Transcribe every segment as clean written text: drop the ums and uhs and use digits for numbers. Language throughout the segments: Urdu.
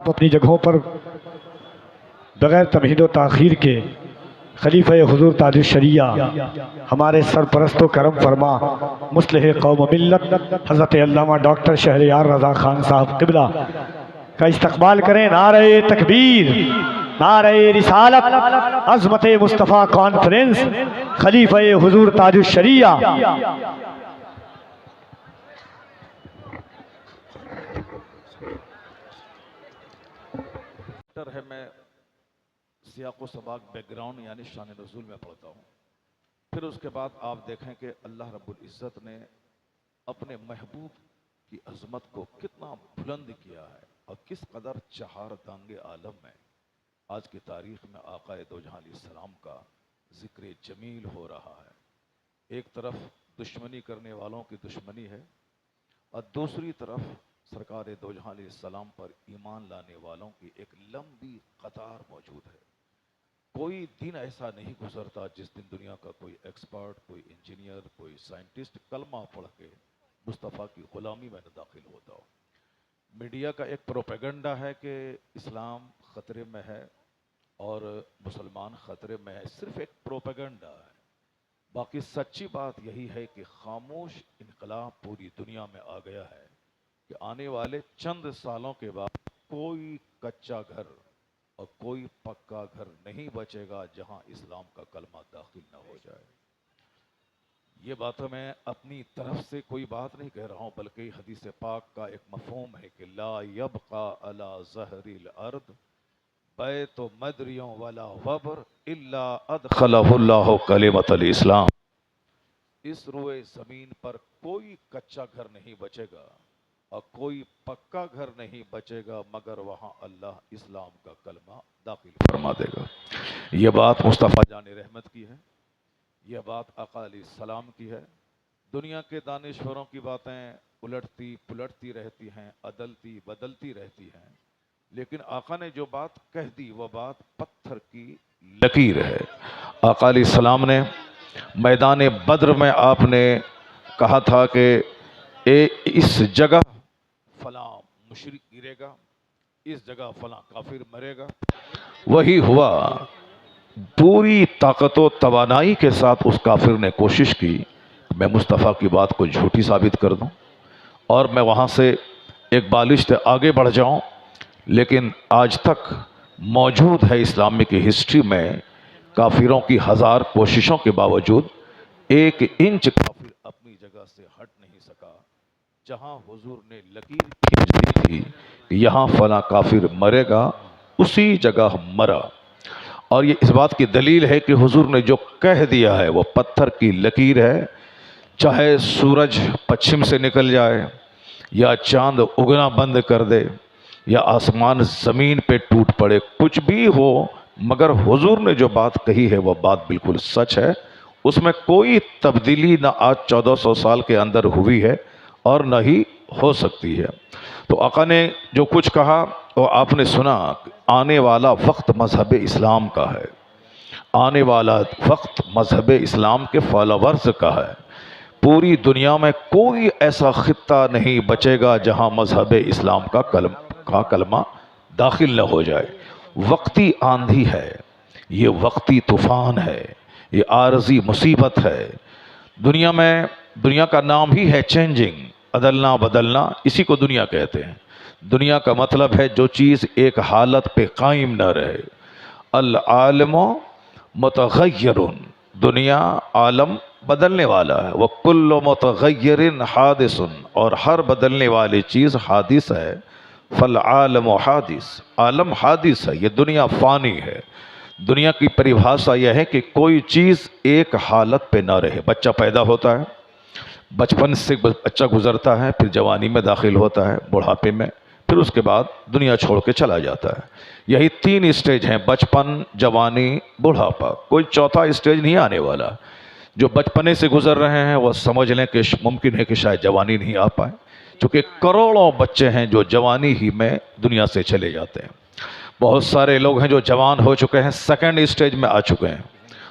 اپنی جگہوں پر بغیر تمہید و تاخیر کے خلیفہ حضور تاج الشریعہ ہمارے سرپرست و کرم فرما مصلح قوم و ملت حضرت علامہ ڈاکٹر شہریار رضا خان صاحب قبلہ کا استقبال کریں۔ نعرہ تکبیر، نعرہ رسالت، عظمت مصطفیٰ کانفرنس، خلیفہ حضور تاج الشریعہ۔ ہے میں سیاق و سباق بیک گراؤنڈ یعنی شان نزول میں پڑھتا ہوں، پھر اس کے بعد آپ دیکھیں کہ اللہ رب العزت نے اپنے محبوب کی عظمت کو کتنا بلند کیا ہے اور کس قدر چہار دانگ عالم میں آج کی تاریخ میں آقا دو جہاں علیہ السلام کا ذکر جمیل ہو رہا ہے۔ ایک طرف دشمنی کرنے والوں کی دشمنی ہے اور دوسری طرف سرکار دو جہاں علیہ السلام پر ایمان لانے والوں کی ایک لمبی قطار موجود ہے۔ کوئی دن ایسا نہیں گزرتا جس دن دنیا کا کوئی ایکسپرٹ، کوئی انجینئر، کوئی سائنٹسٹ کلمہ پڑھ کے مصطفیٰ کی غلامی میں نہ داخل ہوتا ہو۔ میڈیا کا ایک پروپیگنڈا ہے کہ اسلام خطرے میں ہے اور مسلمان خطرے میں ہے، صرف ایک پروپیگنڈا ہے۔ باقی سچی بات یہی ہے کہ خاموش انقلاب پوری دنیا میں آ گیا ہے کہ آنے والے چند سالوں کے بعد کوئی کچا گھر اور کوئی پکا گھر نہیں بچے گا جہاں اسلام کا کلمہ داخل نہ ہو جائے۔ یہ بات میں اپنی طرف سے کوئی بات نہیں کہہ رہا ہوں، بلکہ حدیث پاک کا ایک مفہوم ہے کہ لا یبقى على ظہر الارض بیت مدری ولا وبر الا ادخلہ اللہ کلمۃ الاسلام۔ اس روئے زمین پر کوئی کچا گھر نہیں بچے گا اور کوئی پکا گھر نہیں بچے گا مگر وہاں اللہ اسلام کا کلمہ داخل فرما دے گا۔ یہ بات مصطفیٰ جان رحمت کی ہے، یہ بات آقا علیہ السلام کی ہے۔ دنیا کے دانشوروں کی باتیں الٹتی پلٹتی رہتی ہیں، عدلتی بدلتی رہتی ہیں، لیکن آقا نے جو بات کہہ دی وہ بات پتھر کی لکیر ہے۔ آقا علیہ السلام نے میدان بدر میں آپ نے کہا تھا کہ اس جگہ فلاں مشرک گرے گا، اس جگہ فلاں کافر مرے گا۔ وہی ہوا، پوری طاقت و توانائی کے ساتھ اس کافر نے کوشش کی میں مصطفیٰ کی بات کو جھوٹی ثابت کر دوں اور میں وہاں سے ایک بالشت آگے بڑھ جاؤں، لیکن آج تک موجود ہے اسلامی کی ہسٹری میں کافروں کی ہزار کوششوں کے باوجود ایک انچ کافر اپنی جگہ سے ہٹ نہیں سکا۔ جہاں حضور نے لکیر کھینچ دی تھی کہ یہاں فلاں کافر مرے گا، اسی جگہ مرا۔ اور یہ اس بات کی دلیل ہے کہ حضور نے جو کہہ دیا ہے وہ پتھر کی لکیر ہے، چاہے سورج پچھم سے نکل جائے یا چاند اگنا بند کر دے یا آسمان زمین پہ ٹوٹ پڑے، کچھ بھی ہو، مگر حضور نے جو بات کہی ہے وہ بات بالکل سچ ہے۔ اس میں کوئی تبدیلی نہ آج 1400 سال کے اندر ہوئی ہے اور نہ ہی ہو سکتی ہے۔ تو آقا نے جو کچھ کہا وہ آپ نے سنا، آنے والا وقت مذہب اسلام کا ہے، آنے والا وقت مذہب اسلام کے فالوورز کا ہے۔ پوری دنیا میں کوئی ایسا خطہ نہیں بچے گا جہاں مذہب اسلام کا کلمہ داخل نہ ہو جائے۔ وقتی آندھی ہے، یہ وقتی طوفان ہے، یہ عارضی مصیبت ہے۔ دنیا کا نام ہی ہے چینجنگ، عدلنا بدلنا، اسی کو دنیا کہتے ہیں۔ دنیا کا مطلب ہے جو چیز ایک حالت پہ قائم نہ رہے۔ العالم متغیر، دنیا عالم بدلنے والا ہے، وَكُلُّ مُتَغَيِّرٍ حَادِثٌ، اور ہر بدلنے والی چیز حادث ہے۔ فالعالم حادث، عالم حادث ہے، یہ دنیا فانی ہے۔ دنیا کی پریبھاشا یہ ہے کہ کوئی چیز ایک حالت پہ نہ رہے۔ بچہ پیدا ہوتا ہے، بچپن سے بچہ گزرتا ہے، پھر جوانی میں داخل ہوتا ہے، بڑھاپے میں، پھر اس کے بعد دنیا چھوڑ کے چلا جاتا ہے۔ یہی 3 اسٹیج ہیں، بچپن، جوانی، بڑھاپا، کوئی چوتھا اسٹیج نہیں آنے والا۔ جو بچپنے سے گزر رہے ہیں وہ سمجھ لیں کہ ممکن ہے کہ شاید جوانی نہیں آ پائے، چونکہ کروڑوں بچے ہیں جو جوانی ہی میں دنیا سے چلے جاتے ہیں۔ بہت سارے لوگ ہیں جو جوان ہو چکے ہیں، سیکنڈ اسٹیج میں آ چکے ہیں،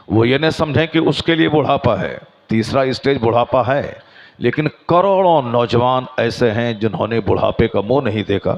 وہ یہ نہیں سمجھیں کہ اس کے لیے بڑھاپا ہے، تیسرا اسٹیج بڑھاپا ہے، لیکن کروڑوں نوجوان ایسے ہیں جنہوں نے بڑھاپے کا منہ نہیں دیکھا،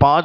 5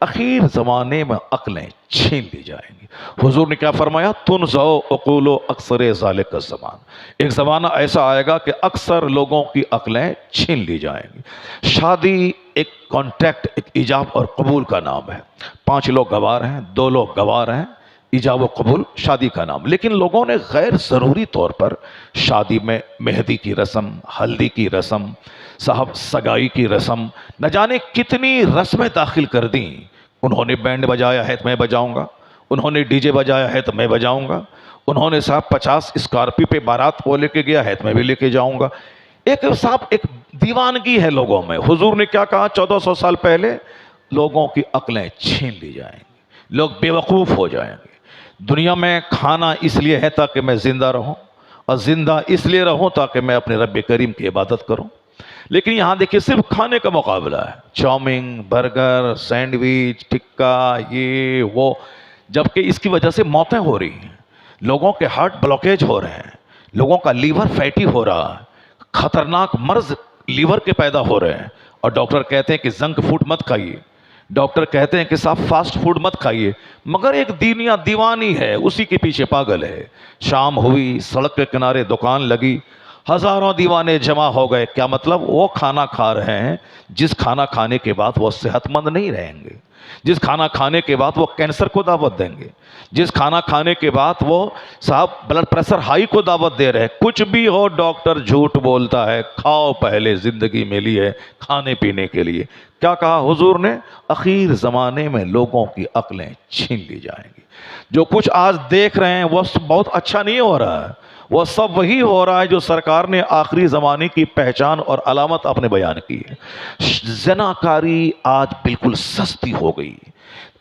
اخیر زمانے میں عقلیں چھین لی جائیں گی۔ حضور نے کیا فرمایا؟ تنزع عقول اکثر ذالک الزمان، ایک زمانہ ایسا آئے گا کہ اکثر لوگوں کی عقلیں چھین لی جائیں گی۔ شادی ایک کانٹریکٹ، ایک ایجاب اور قبول کا نام ہے۔ 5 لوگ گوار ہیں، 2 لوگ گوار ہیں، ایجاب و قبول شادی کا نام۔ لیکن لوگوں نے غیر ضروری طور پر شادی میں مہندی کی رسم، ہلدی کی رسم، صاحب سگائی کی رسم، نہ جانے کتنی رسمیں داخل کر دیں۔ انہوں نے بینڈ بجایا ہے تو میں بجاؤں گا، انہوں نے ڈی جے بجایا ہے تو میں بجاؤں گا، انہوں نے صاحب 50 اسکارپی پہ بارات کو لے کے گیا ہے تو میں بھی لے کے جاؤں گا۔ ایک صاحب ایک دیوانگی ہے لوگوں میں۔ حضور نے کیا کہا 1400 سال پہلے؟ لوگوں کی عقلیں چھین لی جائیں گی، لوگ بے وقوف ہو جائیں گے۔ دنیا میں کھانا اس لیے ہے تاکہ میں زندہ رہوں، اور زندہ اس لیے رہوں تاکہ میں اپنے رب کریم کی عبادت کروں۔ لیکن یہاں دیکھیے صرف کھانے کا مقابلہ ہے، چاؤمین، برگر، سینڈوچ، ٹکا، یہ وہ، جبکہ اس کی وجہ سے موتیں ہو رہی ہیں، لوگوں کے ہارٹ بلاکیج ہو رہے ہیں، لوگوں کا لیور فیٹی ہو رہا ہے، خطرناک مرض لیور کے پیدا ہو رہے ہیں، اور ڈاکٹر کہتے ہیں کہ جنک فوڈ مت کھائیے، ڈاکٹر کہتے ہیں کہ صاحب فاسٹ فوڈ مت کھائیے، مگر ایک دنیا دیوانی ہے، اسی کے پیچھے پاگل ہے۔ شام ہوئی، سڑک کے کنارے دکان لگی، ہزاروں دیوانے جمع ہو گئے۔ کیا مطلب؟ وہ کھانا کھا رہے ہیں جس کھانا کھانے کے بعد وہ صحت مند نہیں رہیں گے، جس کھانا کھانے کے بعد وہ کینسر کو دعوت دیں گے، جس کھانا کھانے کے بعد وہ صاحب بلڈ پریشر ہائی کو دعوت دے رہے ہیں۔ کچھ بھی ہو، ڈاکٹر جھوٹ بولتا ہے۔ کھاؤ، پہلے زندگی ملی ہے کھانے پینے کے لیے۔ کیا کہا حضور نے؟ اخیر زمانے میں لوگوں کی عقلیں چھین لی جائیں گی۔ جو کچھ آج دیکھ رہے ہیں وہ بہت اچھا نہیں ہو رہا ہے، وہ سب وہی ہو رہا ہے جو سرکار نے آخری زمانے کی پہچان اور علامت اپنے بیان کی ہے۔ زناکاری آج بالکل سستی ہو گئی۔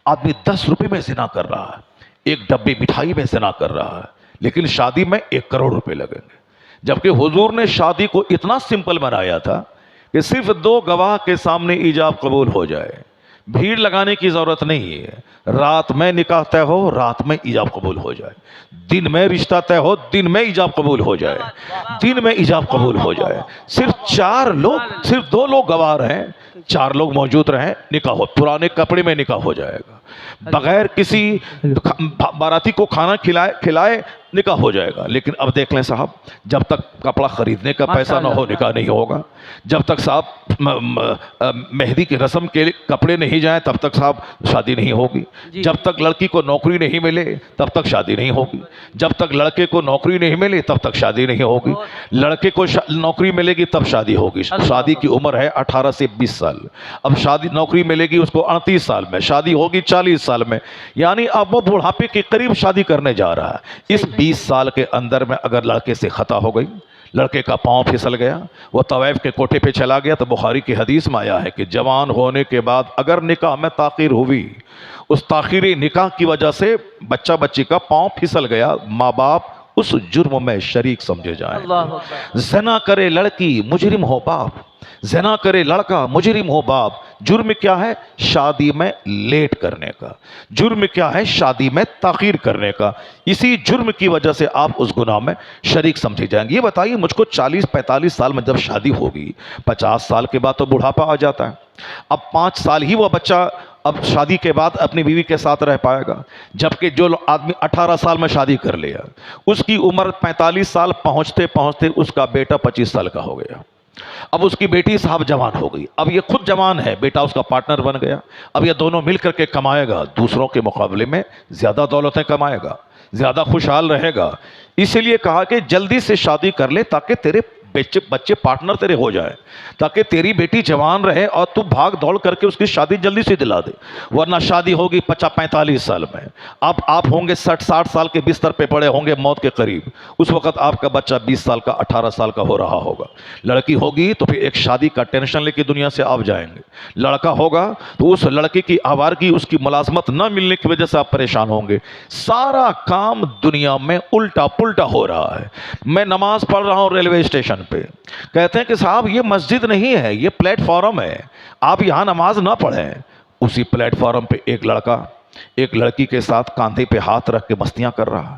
آدمی 10 روپے میں زنا کر رہا ہے، ایک ڈبے مٹھائی میں زنا کر رہا ہے، لیکن شادی میں 1 کروڑ روپے لگیں گے۔ جبکہ حضور نے شادی کو اتنا سمپل بنایا تھا کہ صرف 2 گواہ کے سامنے ایجاب قبول ہو جائے، بھیڑ لگانے کی ضرورت نہیں ہے۔ رات میں نکاح طے ہو، رات میں ایجاب قبول ہو جائے، دن میں رشتہ طے ہو، دن میں ایجاب قبول ہو جائے، دن میں ایجاب قبول ہو جائے۔ صرف 2 لوگ گواہ ہیں، 4 لوگ موجود رہیں، نکاح ہو، پرانے کپڑے میں نکاح ہو جائے گا، بغیر کسی باراتی کو کھانا کھلائے نکاح ہو جائے گا۔ لیکن اب دیکھ لیں صاحب، جب تک کپڑا خریدنے کا پیسہ نہ ہو نکاح نہیں ہوگا، جب تک صاحب مہندی کی رسم کے کپڑے نہیں جائیں تب تک صاحب شادی نہیں ہوگی، جب تک لڑکی کو نوکری نہیں ملے تب تک شادی نہیں ہوگی، جب تک لڑکے کو نوکری نہیں ملے تب تک شادی نہیں ہوگی، لڑکے کو نوکری ملے گی تب شادی ہوگی۔ شادی کی عمر ہے 18 سے 20 سال، اب شادی نوکری ملے گی اس کو 38 سال میں، شادی ہوگی 40 سال میں، یعنی اب وہ بڑھاپے کے قریب شادی کرنے جا رہا ہے۔ اس 20 سال کے اندر میں اگر لڑکے سے خطا ہو گئی، لڑکے کا پاؤں پھسل گیا، وہ طوائف کے کوٹھے پہ چلا گیا، تو بخاری کی حدیث میں آیا ہے کہ جوان ہونے کے بعد اگر نکاح میں تاخیر ہوئی، اس تاخیری نکاح کی وجہ سے بچہ بچی کا پاؤں پھسل گیا، ماں باپ اس جرم میں شریک سمجھے جائیں۔ زنا کرے لڑکی مجرم ہو باپ، زنا کرے لڑکا مجرم ہو باپ۔ جرم کیا ہے؟ شادی میں لیٹ کرنے کا، جرم کیا ہے؟ شادی میں تاخیر کرنے کا۔ اسی جرم کی وجہ سے آپ اس گناہ میں شریک سمجھے جائیں گے۔ یہ بتائیے مجھ کو 40-45 سال میں جب شادی ہوگی، 50 سال کے بعد تو بڑھاپا آ جاتا ہے، اب 5 سال ہی وہ بچہ اب شادی کے بعد اپنی بیوی کے ساتھ رہ پائے گا، جبکہ جو آدمی 18 سال میں شادی کر لیا اس کی عمر 45 سال پہنچتے پہنچتے اس کا بیٹا 25 سال کا ہو گیا، اب اس کی بیٹی صاحب جوان ہو گئی، اب یہ خود جوان ہے، بیٹا اس کا پارٹنر بن گیا، اب یہ دونوں مل کر کے کمائے گا، دوسروں کے مقابلے میں زیادہ دولتیں کمائے گا، زیادہ خوشحال رہے گا۔ اسی لیے کہا کہ جلدی سے شادی کر لے تاکہ تیرے بچے پارٹنر تیرے ہو جائے، تاکہ تیری بیٹی جوان رہے اور تو بھاگ دوڑ کر کے اس کی شادی جلدی سے دلا دے، ورنہ شادی ہوگی 45 سال میں، اب آپ ہوں گے 60 سال کے بستر پہ پڑے ہوں گے موت کے قریب، اس وقت آپ کا بچہ 20 سال کا 18 سال کا ہو رہا ہوگا۔ لڑکی ہوگی تو پھر ایک شادی کا ٹینشن لے کے دنیا سے آپ جائیں گے، لڑکا ہوگا تو اس لڑکی کی آوارگی، اس کی ملازمت نہ ملنے کی وجہ سے آپ پریشان ہوں گے۔ سارا کام دنیا میں الٹا پلٹا ہو رہا ہے۔ میں نماز پڑھ رہا ہوں ریلوے اسٹیشن پہ، کہتے ہیں کہ صاحب یہ مسجد نہیں ہے، یہ پلیٹ فارم ہے، آپ یہاں نماز نہ پڑھیں۔ اسی پلیٹ فارم پہ ایک لڑکا ایک لڑکی کے ساتھ کاندھے پہ ہاتھ رکھ کے مستیاں کر رہا ہے،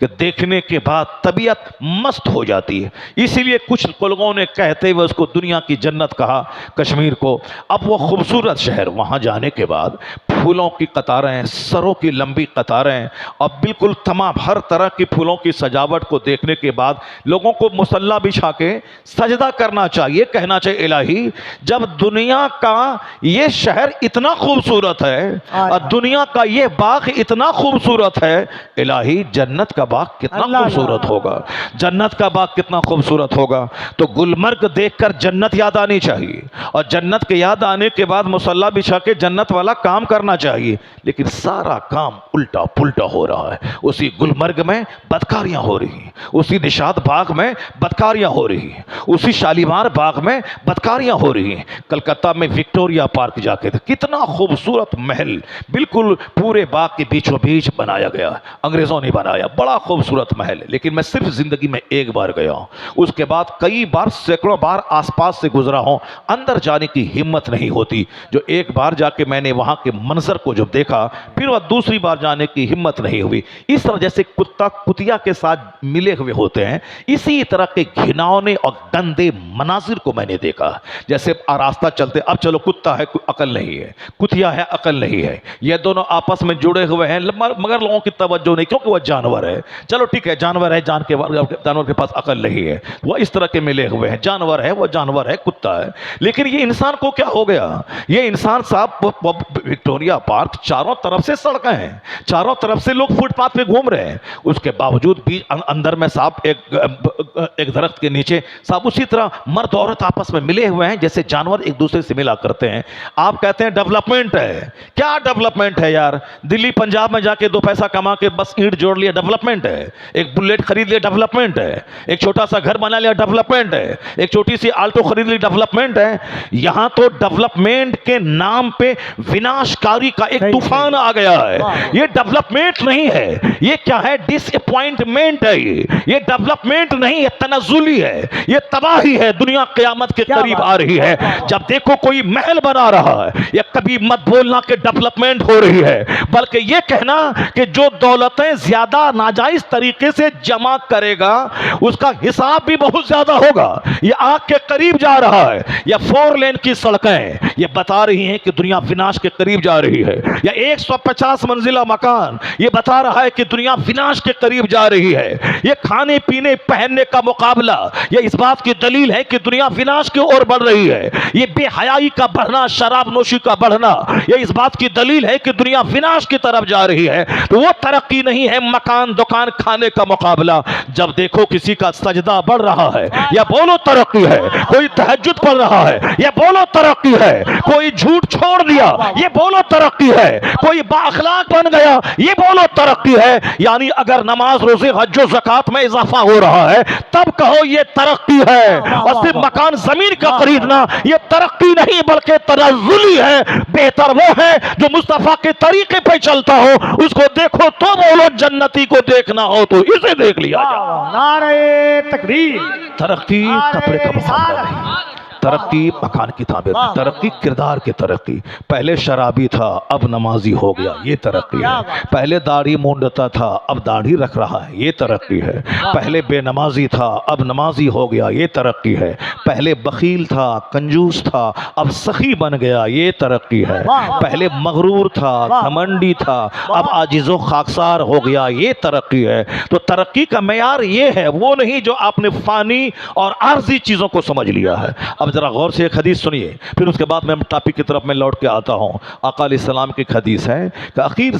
کہ دیکھنے کے بعد طبیعت مست ہو جاتی ہے. اسی لیے کچھ لوگوں نے کہتے ہوئے اس کو دنیا کی جنت کہا کشمیر کو. اب وہ خوبصورت شہر، وہاں جانے کے بعد پھولوں کی قطاریں، سروں کی لمبی قطاریں، اور بالکل تمام ہر طرح کی پھولوں کی سجاوٹ کو دیکھنے کے بعد لوگوں کو مصلی بچھا کے سجدہ کرنا چاہیے، کہنا چاہیے الہی جب دنیا کا یہ شہر اتنا خوبصورت ہے اور دنیا کا یہ باغ اتنا خوبصورت ہے، الہی جنت کا باغ کتنا خوبصورت ہوگا، جنت کا باغ کتنا خوبصورت ہوگا. تو گلمرگ دیکھ کر جنت یاد آنی چاہیے، اور جنت کے یاد آنے کے بعد مصلی بچھا کے جنت والا کام کرنا چاہیے. لیکن سارا کام الٹا پلٹا ہو رہا ہے. اسی گلمرگ میں بدکاریاں ہو رہی ہیں، اسی نشاط باغ میں بدکاریاں ہو رہی ہیں، اسی شالیمار باغ میں بدکاریاں ہو رہی ہیں. کلکتہ میں وکٹوریا پارک جا کے کتنا خوبصورت محل بالکل پورے باغ کے بیچوں بیچ بنایا گیا، انگریزوں نے بنایا، بڑا خوبصورت محل. لیکن میں صرف زندگی میں ایک بار گیا ہوں، اس کے بعد کئی بار سینکڑوں بار آس پاس سے گزرا ہوں، اندر جانے کی ہمت نہیں ہوتی. جو ایک بار جا کے میں نے وہاں کے منظر کو جب دیکھا، پھر وہ دوسری بار جانے کی ہمت نہیں ہوئی. اس طرح جیسے کتا کتیا کے ساتھ ملے ہوئے ہوتے ہیں، اسی طرح کے گھناؤنے اور گندے مناظر کو میں نے دیکھا. جیسے راستہ چلتے، اب چلو کتا ہے عقل نہیں ہے، کتیا ہے عقل نہیں ہے، یہ دونوں آپس میں جڑے ہوئے ہیں مگر لوگوں کی توجہ نہیں، کیونکہ وہ جانور ہے. چلو ٹھیک ہے، جانور ہے، جانور کے پاس عقل نہیں ہے، وہ اس طرح کے ملے ہوئے ہیں. جانور ہے، وہ جانور ہے، کتا ہے. لیکن یہ انسان کو کیا ہو گیا؟ یہ انسان صاحب وکٹوریا پارک چاروں طرف سے سڑکیں ہیں، چاروں طرف سے لوگ فٹ پاتھ پہ گھوم رہے ہیں، اس کے باوجود بھی اندر میں صاحب ایک درخت کے نیچے صاحب اسی طرح مرد عورت آپس میں ملے ہوئے ہیں جیسے جانور ایک دوسرے سے ملا کرتے ہیں. آپ کہتے ہیں ڈیولپمنٹ ہے، کیا ڈیولپمنٹ ہے یار؟ دلی پنجاب میں جا کے دو پیسہ کما کے بس اینٹ جوڑ لیا، ڈیولپمنٹ ہے؟ ایک بلیٹ خرید لیا، ڈیولپمنٹ ہے؟ ایک چھوٹا سا گھر بنا لیا، ڈیولپمنٹ ہے؟ ایک چھوٹی سی آلٹو خرید لی، ڈیولپمنٹ ہے؟ یہاں تو ڈیولپمنٹ کے نام پہ وناشکاری کا ایک طوفان آ گیا ہے. یہ ڈیولپمنٹ نہیں ہے، یہ کیا ہے؟ ڈس اپوائنٹمنٹ ہے. یہ ڈیولپمنٹ نہیں، یہ تنزلی ہے، یہ تباہی ہے. دنیا قیامت کے قریب آ رہی ہے. جب دیکھو کوئی محل بنا رہا ہے، یہ کبھی مت بولنا کہ ڈیولپمنٹ ہو رہی ہے، بلکہ یہ کہنا کہ جو دولتیں زیادہ ناجائز طریقے سے جمع کرے گا اس کا حساب بھی بہت زیادہ ہوگا. یہ آگ کے قریب جا رہا ہے. یا 4 لین کی سڑکیں یہ بتا رہی ہیں کہ دنیا وناش کے قریب جا رہی ہے. یا 150 منزلہ مکان یہ بتا رہا ہے کہ دنیا وناش کے قریب جا رہی ہے. یہ کھانے پینے پہننے کا مقابلہ یہ اس بات کی دلیل ہے کہ دنیا وناش کی اور بڑھ رہی ہے. یہ بے حیائی کا بڑھنا، شراب نوشی کا بڑھنا یہ اس بات کی دلیل ہے کہ دنیا وناش کی طرف جا رہی ہے. تو وہ ترقی نہیں ہے مکان دکان کھانے کا مقابلہ. جب دیکھو کسی کا سجدہ بڑھ رہا ہے یا بولو ترقی ہے، کوئی تہجد پڑھ رہا ہے یہ بولو ترقی ہے، کوئی جھوٹ چھوڑ دیا یہ بولو ترقی ہے، کوئی با اخلاق بن گیا یہ بولو ترقی ہے. یعنی اگر نماز روزے حج و زکات میں اضافہ ہو رہا ہے تب کہو یہ ترقی ہے. اور صرف مکان زمین کا خریدنا یہ ترقی نہیں بلکہ تنزلی ہے. بہتر وہ ہے جو مصطفیٰ کے طریقے پہ چلتا ہو، اس کو دیکھو تو بولو، جنتی کو دیکھنا ہو تو اسے دیکھ لیا جائے. نعرہ تکبیر. ترقی کپڑے کا مقابلہ نہیں، ترقی مکان کی تعمیر، ترقی کردار کی ترقی. پہلے شرابی تھا اب نمازی ہو گیا، یہ ترقی ہے. پہلے داڑھی مونڈتا تھا اب داڑھی رکھ رہا ہے، یہ ترقی ہے. پہلے بے نمازی تھا اب نمازی ہو گیا، یہ ترقی ہے. پہلے بخیل تھا کنجوس تھا اب سخی بن گیا، یہ ترقی ہے. پہلے مغرور تھا گھمنڈی تھا اب عاجز و خاکسار ہو گیا، یہ ترقی ہے. تو ترقی کا معیار یہ ہے، وہ نہیں جو آپ نے فانی اور عارضی چیزوں کو سمجھ لیا ہے. اب ذرا غور سے ایک حدیث سنیے، پھر اس کے بعد میں ٹاپک کی طرف میں لوٹ کے آتا ہوں. آقا علیہ السلام کی ایک حدیث ہے کہ آخر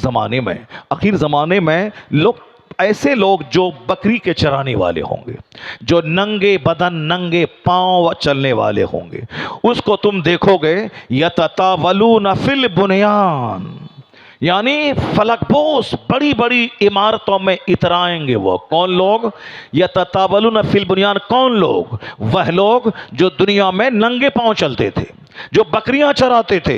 زمانے میں ایسے لوگ جو بکری کے چرانے والے ہوں گے، جو ننگے بدن ننگے پاؤں چلنے والے ہوں گے، اس کو تم دیکھو گے یتطاولون فی البنیان، یعنی فلک بوس بڑی بڑی عمارتوں میں اترائیں گے. وہ کون لوگ؟ یتطاولون فی البنیان. کون لوگ؟ وہ لوگ جو دنیا میں ننگے پاؤں چلتے تھے، جو بکریاں چراتے تھے،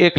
1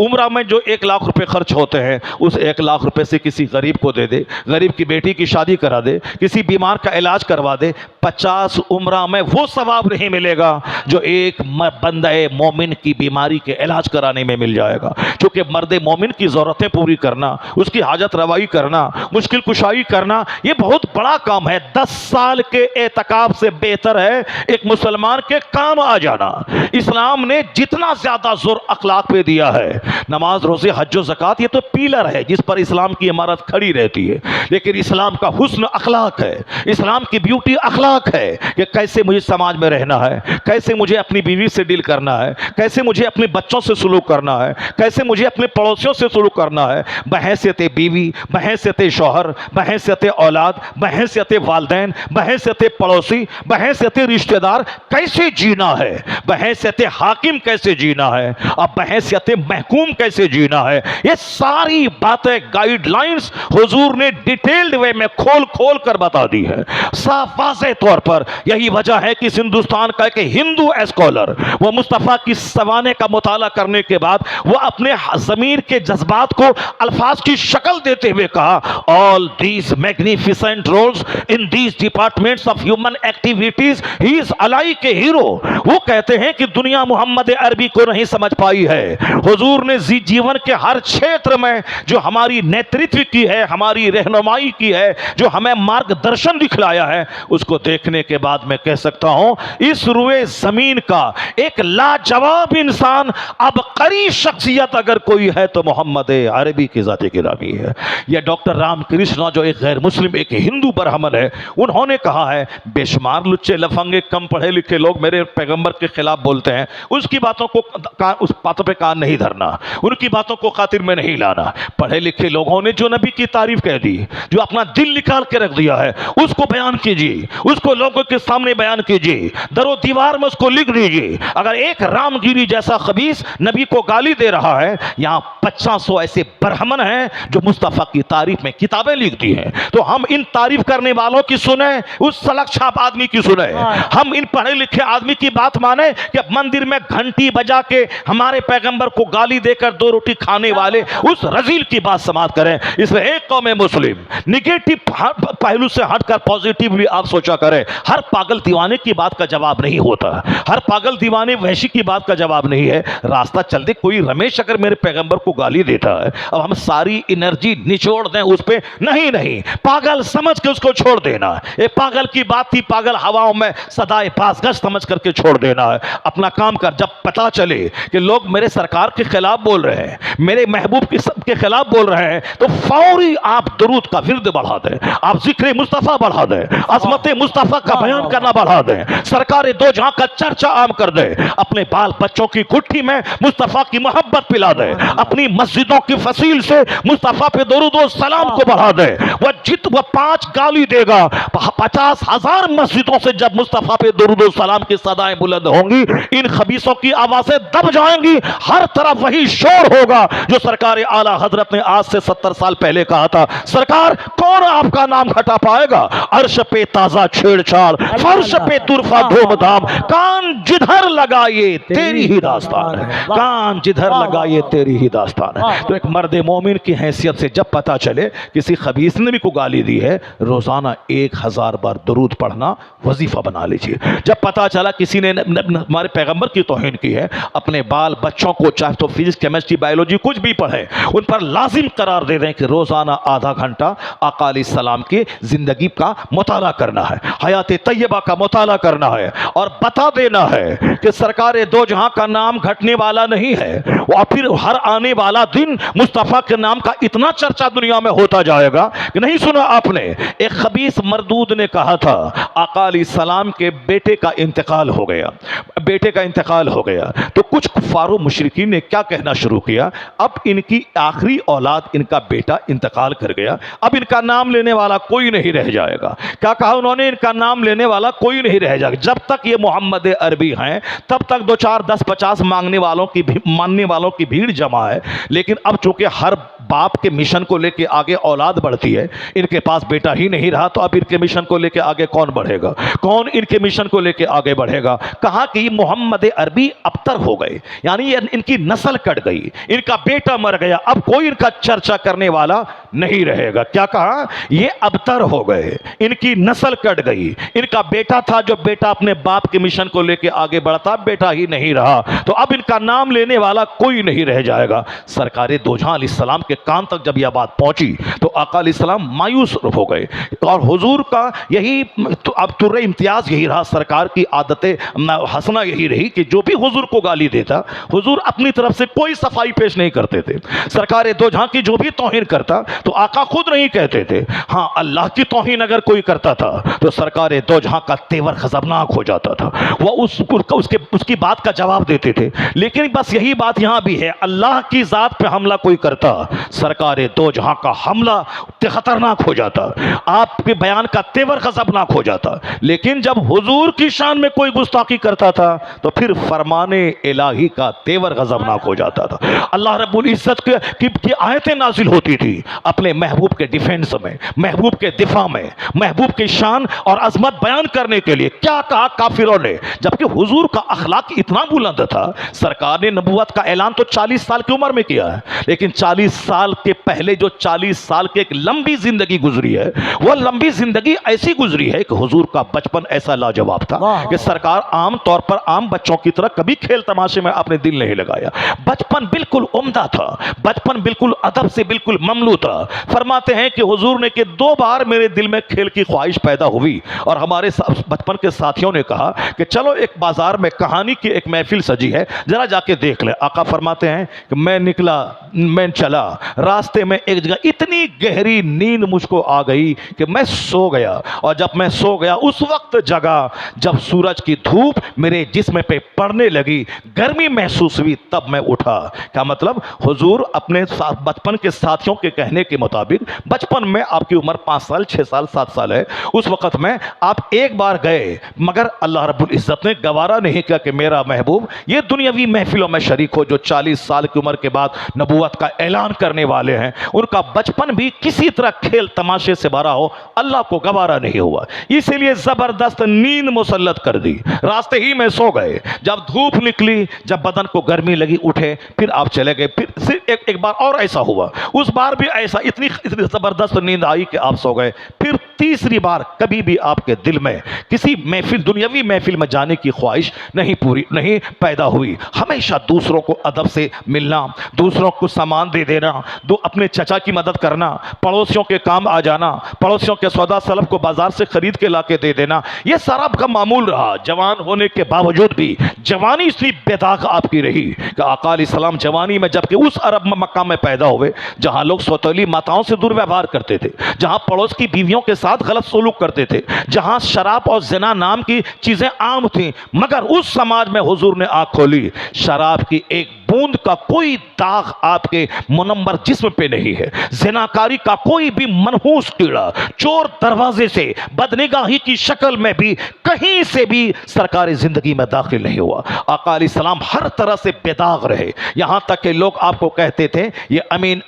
عمرہ میں جو 1 لاکھ روپے خرچ ہوتے ہیں اس 1 لاکھ روپے سے کسی غریب کو دے دے, غریب کی بیٹی کی شادی کرا دے, کسی بیمار کا علاج کروا دے, 50 عمرہ میں وہ ثواب نہیں ملے گا جو ایک بندہ مومن کی بیماری کے علاج کرانے میں مل جائے گا. چونکہ مرد مومن کی ضرورتیں پوری کرنا, اس کی حاجت روائی کرنا, مشکل کشائی کرنا, یہ بہت بڑا کام ہے. 10 سال کے اعتکاف سے بہتر ہے ایک مسلمان کے کام آ جانا. اسلام نے جتنا زیادہ زور اخلاق پہ دیا ہے, نماز روزے حج و زکات یہ تو پیلر ہے جس پر اسلام کی عمارت کھڑی رہتی ہے, لیکن اسلام کا حسن اخلاق ہے, اسلام کی بیوٹی اخلاق ہے کہ کیسے مجھے سماج میں رہنا ہے, کیسے مجھے اپنی بیوی سے ڈیل کرنا ہے, کیسے مجھے اپنے بچوں سے سلوک کرنا ہے, کیسے مجھے اپنے پڑوسیوں سے سلوک کرنا ہے, بحیثیت بیوی, بحیثیت شوہر, بحیثیت اولاد, بحیثیت والدین, بحیثیت پڑوسی, بحیثیت رشتہ دار کیسے جینا ہے, بحیثیت حاکم کیسے جینا ہے, اب بحیثیت محکوم کیسے جینا ہے. یہ ساری باتیں گائیڈ لائنز حضور نے ڈیٹیلڈ وے میں کھول کھول کر بتا دی ہے, صاف واضح طور پر. یہی وجہ ہے کہ ہندوستان کا ایک ہندو اسکالر وہ مصطفیٰ کی سوانے کا مطالعہ کرنے کے بعد وہ اپنے ضمیر کے جذبات کو الفاظ کی شکل دیتے ہوئے کہا, all these magnificent roles in these departments of human activities he is alike a hero. وہ کہتے ہیں کہ دنیا محمد عربی کو نہیں سمجھ پائی ہے. حضور نے جیون کے ہر چھیتر میں جو ہماری نیترتو کی ہے, ہماری رہنمائی کی ہے, جو ہمیں مارگ درشن دکھلایا ہے, اس کو دیکھنے کے بعد میں کہہ سکتا ہوں اس روئے زمین کا ایک لاجواب انسان, عبقری شخصیت اگر کوئی ہے تو محمد عربی کی ذات گرامی ہے. یہ ڈاکٹر رام کرشنا جو ایک غیر مسلم ایک ہندو برہمن ہے, انہوں نے کہا ہے بے شمار لچے لفنگے کم پڑھے لکھے لوگ میرے پیغمبر کے خلاف بولتے ہیں, اس کی باتوں کو اس باتوں پہ کان نہیں دھرنا, ان کی باتوں کو خاطر میں نہیں لانا. پڑھے لکھے لوگوں نے جو نبی کی تعریف کہہ دی, جو اپنا دل نکال کے رکھ دیا ہے, اس کو بیان کیجیے, اس کو لوگوں کے سامنے بیان کیجیے, در و دیوار میں اس کو لکھ دیجیے. اگر ایک رام گیری جیسا خبیث نبی کو گالی دے رہا ہے, یہاں 500 ایسے برہمن ہیں جو مصطفیٰ کی تعریف میں کتابیں لکھتی ہیں, تو ہم ان تعریف کرنے والوں کی سنیں, اس سلک چھاپ آدمی کی سنیں. ہم ان پڑھے لکھے آدمی کی بات مانیں کہ مندر میں گھنٹی بجا کے ہمارے پیغمبر کو گالی دے کر 2 روٹی کھانے والے اس رذیل کی بات سماعت کریں. اس میں ایک قوم مسلم نگیٹو پہلو سے ہٹ کر پازیٹیو بھی آپ سوچا کریں. ہر پاگل دیوانے کی بات کا جواب نہیں ہوتا, ہر پاگل دیوانے وحشی کی بات کا جواب نہیں ہے. راستہ چل دے کوئی رمیش اگر میرے پیغمبر کو گالی دیتا ہے, اب ہم ساری انرجی نچوڑ دیں اس پہ؟ نہیں, پاگل سمجھ کے اس کو چھوڑ دینا. ایک پاگل کی بات تھی, پاگل ہواؤں میں صدائے پاس گشت سمجھ کر کے چھوڑ دینا ہے. اپنا کام کر. جب پتا چلے کہ لوگ میرے سرکار کے خلاف بول رہے ہیں, میرے محبوب کے خلاف بول رہے ہیں, تو فوری آپ درود کا ورد بڑھا دیں, آپ ذکر مصطفیٰ بڑھا دیں, عظمت مصطفیٰ کا بیان کرنا بڑھا دیں, سرکار دو جہاں کا چرچا عام کر دیں, اپنے بال بچوں کی گٹھی میں مصطفیٰ کی محبت پلا دیں, اپنی مسجدوں کی فصیل سے مصطفیٰ پہ درود و سلام کو بڑھا دیں. وہ 5 گالی دے گا, 50,000 مسجدوں سے جب مصطفیٰ پہ درود و سلام کی صدائیں بلند ہوں گی, ان خبیثوں کی آوازیں دب جائیں گی. ہر طرف وہی شور ہوگا جو سرکار اعلی حضرت نے آج سے 70 سال پہلے کہا تھا. سرکار کون آپ کا نام گھٹا پائے گا؟ عرش پہ تازہ چھیڑ چھاڑ, فرش پہ طرفہ دھوم دھام, کان جدھر لگائے تیری ہی داستان ہے, کان جدھر لگائے تیری ہی داستان ہے. تو ایک مرد مومن کی حیثیت سے جب پتا چلے کسی خبیث نے بھی کو گالی دی ہے, روزانہ 1000 بار درود پڑھنا وظیفہ بنا لیجئے. جب پتا چلا کسی نے ہمارے پیغمبر کی توہین کی ہے, اپنے بال بچوں کو چاہے تو فزکس کیمسٹری بایولوجی کچھ بھی پڑھے, ان پر لازم قرار دے دیں کہ روزانہ آدھا گھنٹہ آقا علیہ السلام کی زندگی کا مطالعہ کرنا ہے, حیات طیبہ کا مطالعہ کرنا ہے, اور بتا دینا ہے کہ سرکار دو جہاں کا نام گھٹنے والا نہیں ہے, اور پھر ہر آنے والا دن مصطفیٰ کے نام کا اتنا چرچا دنیا میں ہوتا جائے گا کہ نہیں سنا آپ نے؟ ایک خبیث مردود نے کہا تھا آقا علیہ السلام کے بیٹے کا انتقال ہو گیا, بیٹے کا انتقال ہو گیا, تو کچھ کفار و مشرکین نے کیا کہنا شروع کیا, اب ان کی آخری اولاد ان کا بیٹا انتقال کر گیا, اب ان کا نام لینے والا کوئی نہیں رہ جائے گا. کیا کہا انہوں نے؟ ان کا نام لینے والا کوئی نہیں رہ جائے گا. جب تک یہ محمد عربی ہیں تب تک 2 4 10 50 مانگنے والوں کی ماننے والوں کی بھیڑ جمع ہے, لیکن اب چونکہ ہر باپ کے مشن کو لے کے آگے اولاد بڑھتی ہے، ان کے پاس بیٹا ہی نہیں رہا تو اب ان کے مشن کو لے کے آگے کون بڑھے گا؟ کون ان کے مشن کو لے کے آگے بڑھے گا؟ کہا کہ یہ محمد عربی ابتر ہو گئے، یعنی ان کی نسل کٹ گئی، ان کا بیٹا مر گیا، اب کوئی ان کا چرچا کرنے والا نہیں رہے گا۔ کیا کہا؟ یہ ابتر ہو گئے، ان کی نسل کٹ گئی، ان کا بیٹا تھا جو بیٹا اپنے باپ کے مشن کو لے کے آگے بڑھتا، بیٹا ہی نہیں رہا، تو اب ان کا نام لینے والا کوئی نہیں رہ جائے گا۔ سرکار دو جہاں علیہ السلام کے کان تک جب یہ بات پہنچی تو آقا علیہ السلام مایوس ہو گئے، اور حضور کا یہی اب طر امتیاز یہی رہا، سرکار کی عادت حسنہ یہی رہی کہ جو بھی حضور کو گالی دیتا حضور اپنی طرف سے کوئی صفائی پیش نہیں کرتے تھے۔ سرکار دو جہاں کی جو بھی توہین کرتا تو آقا خود نہیں کہتے تھے، ہاں اللہ کی توہین اگر کوئی کرتا تھا تو سرکار دو جہاں کا تیور غضبناک ہو جاتا تھا، وہ اس کی بات کا جواب دیتے تھے۔ لیکن بس یہی بات یہاں بھی ہے، اللہ کی ذات پہ حملہ کوئی کرتا سرکار دو جہاں کا حملہ خطرناک ہو جاتا، آپ کے بیان کا تیور غضبناک ہو جاتا۔ لیکن جب حضور کی شان میں کوئی گستاخی کرتا تھا تو پھر فرمان الہی کا تیور غضبناک ہو جاتا تھا۔ اللہ رب العزت کی آیتیں نازل ہوتی تھی اپنے محبوب کے ڈیفینس میں، محبوب کے دفاع میں، محبوب کی شان اور عظمت بیان کرنے کے لیے۔ کیا کہا کافروں نے؟ جبکہ حضور کا اخلاق اتنا بلند تھا، سرکار نے نبوت کا اعلان تو 40 سال کی عمر میں کیا ہے، لیکن 40 سال کے پہلے جو 40 سال کی ایک لمبی زندگی گزری ہے، وہ لمبی زندگی ایسی گزری ہے کہ حضور کا بچپن ایسا لاجواب تھا کہ سرکار عام طور پر عام بچوں کی طرح کبھی کھیل تماشے میں اپنے دل نہیں لگایا۔ بچپن بالکل عمدہ تھا، بچپن بالکل ادب سے بالکل مملو تھا۔ فرماتے ہیں کہ حضور نے کہ 2 بار میرے دل میں کھیل کی خواہش پیدا ہوئی، اور ہمارے بچپن کے ساتھیوں نے کہا کہ چلو ایک بازار میں کہانی کی ایک محفل سجی ہے، ذرا جا کے دیکھ لیں۔ آقا فرماتے ہیں کہ میں چلا، راستے میں ایک جگہ اتنی گہری نیند مجھ کو آ گئی کہ میں سو گیا، اور جب میں سو گیا اس وقت جگا جب سورج کی دھوپ میرے جسم پہ پڑنے لگی، گرمی محسوس ہوئی، تب میں اٹھا۔ کیا مطلب؟ حضور اپنے بچپن کے ساتھیوں کے کہنے کے مطابق بچپن میں آپ کی عمر 5 سال 6 سال 7 سال ہے، اس وقت میں آپ ایک بار گئے، مگر اللہ رب العزت نے گوارا نہیں کیا کہ میرا محبوب یہ دنیاوی محفلوں میں شریک ہو جو 40 سال کی عمر کے بعد نبوت کا اعلان کرنے والے ہیں، ان کا بچپن بھی کسی طرح کھیل تماشے سے بھرا ہو، اللہ کو گوارا نہیں ہوا، اسی لیے زبردست نیند مسلط کر دی، راستے ہی میں سو گئے۔ جب دھوپ نکلی، جب بدن کو گرمی لگی، اٹھے، پھر آپ چلے گئے۔ پھر ایک بار اور ایسا ہوا، اس بار بھی ایسا، اتنی زبردست نیند آئی کہ آپ سو گئے۔ پھر تیسری بار کبھی بھی آپ کے دل میں کسی محفل، دنیاوی محفل میں جانے کی خواہش نہیں پیدا ہوئی۔ ہمیشہ دوسروں کو ادب سے ملنا، دوسروں کو سامان دے دینا، اپنے چچا کی مدد کرنا، پڑوسیوں کے کام آ جانا، پڑوسیوں کے سودا سلب کو بازار سے خرید کے لا کے دے دینا، یہ سارا آپ کا معمول رہا۔ جوان ہونے کے باوجود بھی جوانی اتنی بے داغ آپ کی رہی کہ آقا علیہ السلام جوانی میں، جبکہ اس عرب مکہ میں پیدا ہوئے جہاں لوگ سوتیلی ماتاؤں سے دورویوہار کرتے تھے، جہاں پڑوس کی بیویوں کے ساتھ غلط سلوک کرتے تھے، جہاں شراب اور زنا نام کی چیزیں عام تھیں، مگر اس سماج میں حضور نے آنکھ کھولی، شراب کی ایک بوند کا کوئی داغ آپ کے منمر جسم پہ نہیں ہے، زناکاری کا کوئی بھی منحوس کیڑا، چور دروازے سے، بدنگاہی کی شکل میں بھی کہیں سے بھی سرکار زندگی میں داخل نہیں ہوا۔ آقا علیہ السلام ہر طرح سے بے داغ رہے، یہاں تک کہ لوگ آپ کو کہتے تھے یہ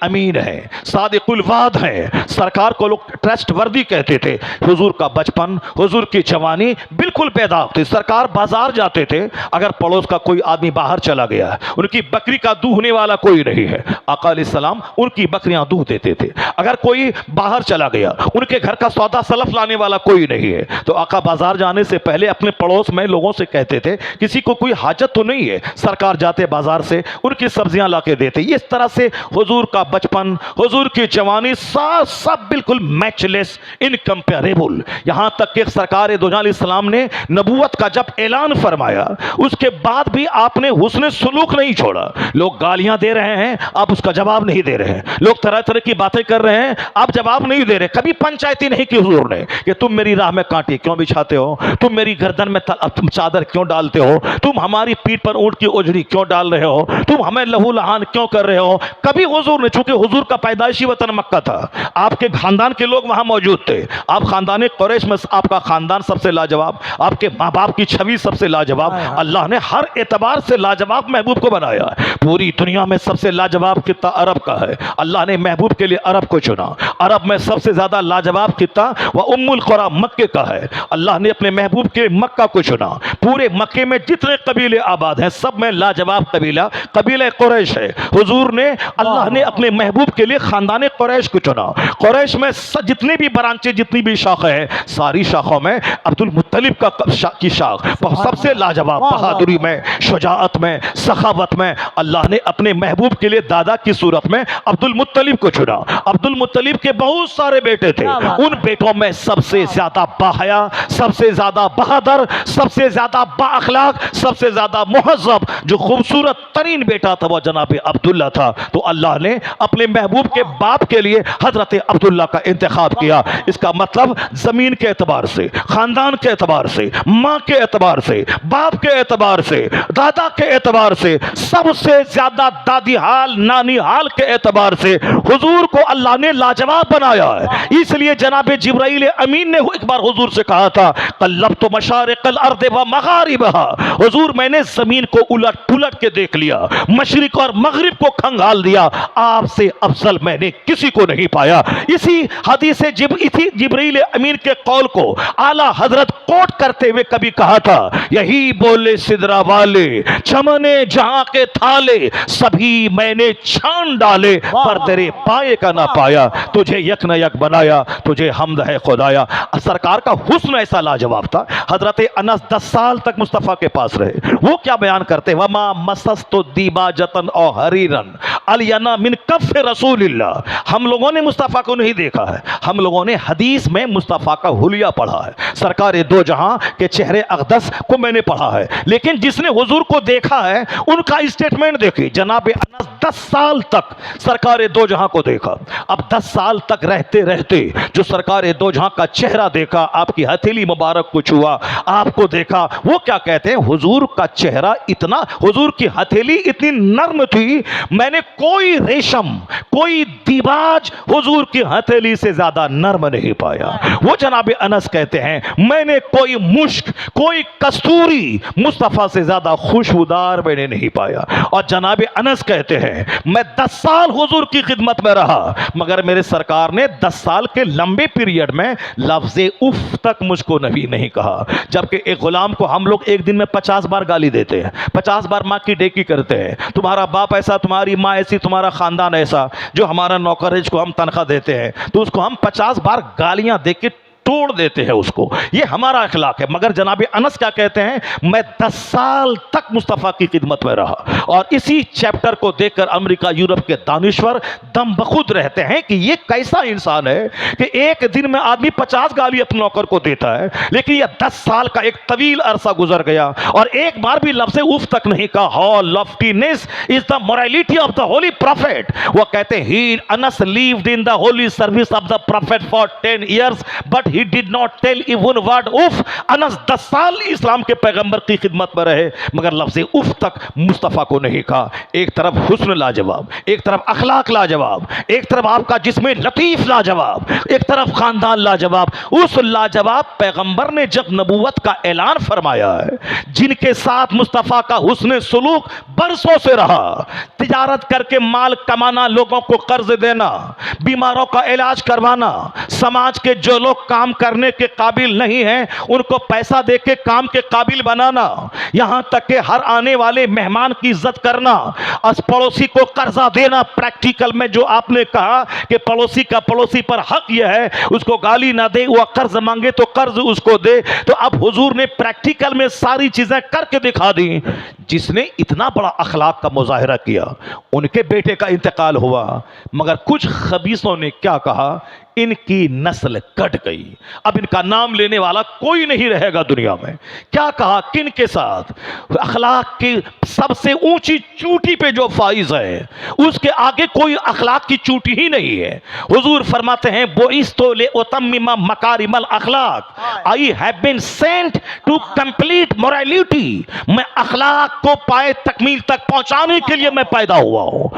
امین ہے، صادق الوعد ہے، سرکار کو لوگ ٹرسٹ وردی کہتے تھے۔ حضور کا بچپن، حضور کی جوانی بالکل بے داغ تھی۔ سرکار بازار جاتے تھے، اگر پڑوس کا کوئی آدمی باہر چلا گیا، ان کی بکری کا دودھنے والا کوئی نہیں ہے، آقا علیہ السلام ان کی بکریاں دودھ دیتے تھے۔ اگر کوئی باہر چلا گیا، ان کے گھر کا سودا سلف لانے والا کوئی نہیں ہے، تو آقا بازار جانے سے پہلے اپنے پڑوس میں لوگوں سے کہتے تھے کسی کو کوئی حاجت تو نہیں ہے، سرکار جاتے بازار سے ان کی سبزیاں لا کے دیتے۔ اس طرح سے حضور کا بچپن، حضور کی جوانی سب بالکل میچ لیس، انکمپیریبل، یہاں تک کہ سرکار دو جہاں علیہ السلام نے نبوت کا جب اعلان فرمایا، اس کے بعد بھی آپ نے حسن سلوک نہیں چھوڑا۔ لوگ گالیاں دے رہے ہیں، آپ اس کا جواب نہیں دے رہے ہیں، لوگ طرح طرح کی باتیں کر رہے ہیں، آپ جواب نہیں دے رہے۔ کبھی پنچایتی نہیں کی حضور نے کہ تم میری راہ میں کانٹے کیوں بچھاتے ہو، تم میری گردن میں چادر کیوں ڈالتے ہو، تم ہماری پیٹھ پر اونٹ کی اجڑی کیوں ڈال رہے ہو، تم ہمیں لہو لہان کیوں کر رہے ہو۔ کبھی حضور نے، چونکہ حضور کا پیدائشی وطن مکہ تھا، آپ کے خاندان کے لوگ وہاں موجود تھے، آپ خاندان قریش میں آپ کا خاندان سب سے لاجواب، آپ کے ماں باپ کی چھوی سب سے لاجواب، اللہ نے ہر اعتبار سے لاجواب محبوب کو بنایا۔ ہے۔ پوری دنیا میں سب سے لاجواب خطہ عرب کا ہے، اللہ نے محبوب کے لیے عرب کو چنا۔ عرب میں سب سے زیادہ لاجواب خطہ وہ ام القری مکے کا ہے، اللہ نے اپنے محبوب کے مکہ کو چنا۔ پورے مکے میں جتنے قبیلے آباد ہیں سب میں لاجواب قبیلہ قبیلہ قریش ہے۔ حضور نے اللہ نے اپنے محبوب کے لیے خاندان قریش کو چنا۔ قریش میں جتنے بھی برانچے جتنی بھی شاخیں ہیں ساری شاخوں میں عبد المطلب کی شاخ سب سے لاجواب، بہادری میں، شجاعت میں، سخاوت میں اللہ نے اپنے محبوب کے لیے دادا کی صورت میں عبد المطلب کو چنا۔ عبد المطلب کے بہت سارے بیٹے تھے، ان بیٹوں میں سب سے زیادہ باحیا، سب سے زیادہ بہادر، سب سے زیادہ با اخلاق، سب سے زیادہ مہذب جو خوبصورت ترین بیٹا تھا وہ جناب عبداللہ تھا۔ تو اللہ نے اپنے محبوب کے باپ کے لیے حضرت عبداللہ کا انتخاب کیا۔ اس کا مطلب زمین کے اعتبار سے، خاندان کے اعتبار سے، ماں کے اعتبار سے، باپ کے اعتبار سے، دادا کے اعتبار سے، سب سے زیادہ دادی حال نانی حال کے اعتبار سے حضور کو اللہ نے لاجواب بنایا ہے۔ اس لیے جناب جبرائیل امین نے ایک بار حضور سے کہا تھا قلبت مشارق الارض و مغاربها، حضور میں نے زمین کو الٹ پلٹ کے دیکھ لیا، مشرق اور مغرب کو کھنگال دیا، آپ سے افضل میں نے کسی کو نہیں پایا۔ اسی حدیث جبرائیل امین کے قول کو اعلیٰ حضرت کوٹ کرتے ہوئے کبھی کہا تھا یہی بولے سدرا والے چمنے جہاں کے تھالے سبھی میں نے چھان ڈالے پر تیرے پائے کا نہ پایا، تجھے یک نہ یک بنایا، تجھے حمد ہے خدایا۔ سرکار کا حسن ایسا لاجواب تھا، حضرت انس 10 سال تک مصطفیٰ کے پاس رہے۔ وہ کیا بیان کرتے وما مسست دیباجتن او حریرن الینا من کف رسول اللہ، ہم لوگوں نے مصطفیٰ کو نہیں دیکھا ہے، ہم لوگوں نے حدیث میں مصطفیٰ کا حلیہ پڑھا ہے، سرکار دو جہاں کے چہرے اقدس کو میں نے پڑھا ہے، لیکن جس نے حضور کو دیکھا ہے ان کا اسٹیٹمنٹ دیکھیں۔ جناب انس 10 سال تک سرکار دو جہاں کو دیکھا، اب 10 سال تک رہتے رہتے جو سرکار دو جہاں کا چہرہ دیکھا، آپ کی ہتھیلی مبارک کو چھوا، آپ کو دیکھا، وہ کیا کہتے ہیں حضور کا چہرہ اتنا، حضور کی ہتھیلی اتنی نرم تھی، میں نے کوئی ریشم کوئی دیباج حضور کی ہتھیلی سے زیادہ نرم نہیں پایا۔ وہ جناب انس کہتے ہیں میں نے کوئی مشک کوئی کستوری مصطفیٰ سے زیادہ خوشبودار میں نے نہیں پایا۔ اور جناب انس کہتے ہیں میں 10 سال حضور کی خدمت میں رہا مگر میرے سرکار نے 10 سال کے لمبے پیریڈ میں لفظ اف تک مجھ کو نبی نہیں کہا، جبکہ ایک غلام کو ہم لوگ ایک دن میں 50 بار گالی دیتے ہیں، 50 بار ماں کی ڈیکی کرتے ہیں، تمہارا باپ ایسا، تمہاری ماں ایسی، تمہارا خاندان ایسا۔ جو ہمارا نوکر ہے جس کو ہم تنخواہ دیتے ہیں تو اس کو ہم 50 بار گالیاں دے کے توڑ دیتے ہیں اس کو، یہ ہمارا اخلاق ہے۔ مگر جناب انس کیا کہتے ہیں میں 10 سال تک مصطفیٰ کی خدمت میں رہا، اور اسی چیپٹر کو دیکھ کر امریکہ یورپ کے دانشور دم بخود رہتے ہیں کہ یہ کیسا انسان ہے کہ ایک دن میں آدمی 50 گالی اپنے نوکر کو دیتا ہے، لیکن یہ 10 سال کا ایک طویل عرصہ گزر گیا اور ایک بار بھی لفظ اف تک نہیں کہا۔ How loftiness is the morality of the holy prophet، وہ کہتے ہیں Anas lived in the holy service of the prophet for 10 years but he did not tell even word اف۔ انس 10 سال اسلام کے پیغمبر کی خدمت میں رہے مگر لفظ اف تک مصطفیٰ کو نہیں کہا۔ ایک طرف حسن لاجواب، ایک طرف اخلاق لاجواب، ایک طرف آپ کا جسم لطیف لاجواب، ایک طرف خاندان لاجواب۔ اس لاجواب پیغمبر نے جب نبوت کا اعلان فرمایا ہے، جن کے ساتھ مصطفیٰ کا حسن سلوک برسوں سے رہا، تجارت کر کے مال کمانا، لوگوں کو قرض دینا، بیماروں کا علاج کروانا، سماج کے جو لوگ کام کرنے کے قابل نہیں ہیں ان کو پیسہ دے کے کام کے قابل بنانا، یہاں تک کہ ہر آنے والے مہمان کی عزت کرنا، اس پڑوسی کو قرضہ دینا۔ پریکٹیکل میں جو آپ نے کہا کہ پڑوسی کا پڑوسی پر حق یہ ہے اس کو گالی نہ دے، وہ قرض مانگے تو قرض اس کو دے، تو اب حضور نے پریکٹیکل میں ساری چیزیں کر کے دکھا دی۔ جس نے اتنا بڑا اخلاق کا مظاہرہ کیا، ان کے بیٹے کا انتقال ہوا مگر کچھ خبیثوں نے کیا کہا ان کی نسل کٹ گئی، اب ان کا نام لینے والا کوئی نہیں رہے گا دنیا میں۔ کیا کہا کن کے ساتھ؟ اخلاق کی سب سے اونچی چوٹی پہ جو فائز ہے اس کے آگے کوئی اخلاق کی چوٹی ہی نہیں ہے۔ حضور فرماتے ہیں بُعِثْتُ لِأُتَمِّمَ مَكَارِمَ الْأَخْلَاق، I have been sent to complete morality، میں اخلاق کو پائے تکمیل تک پہنچانے کے لیے میں پیدا ہوا ہوں۔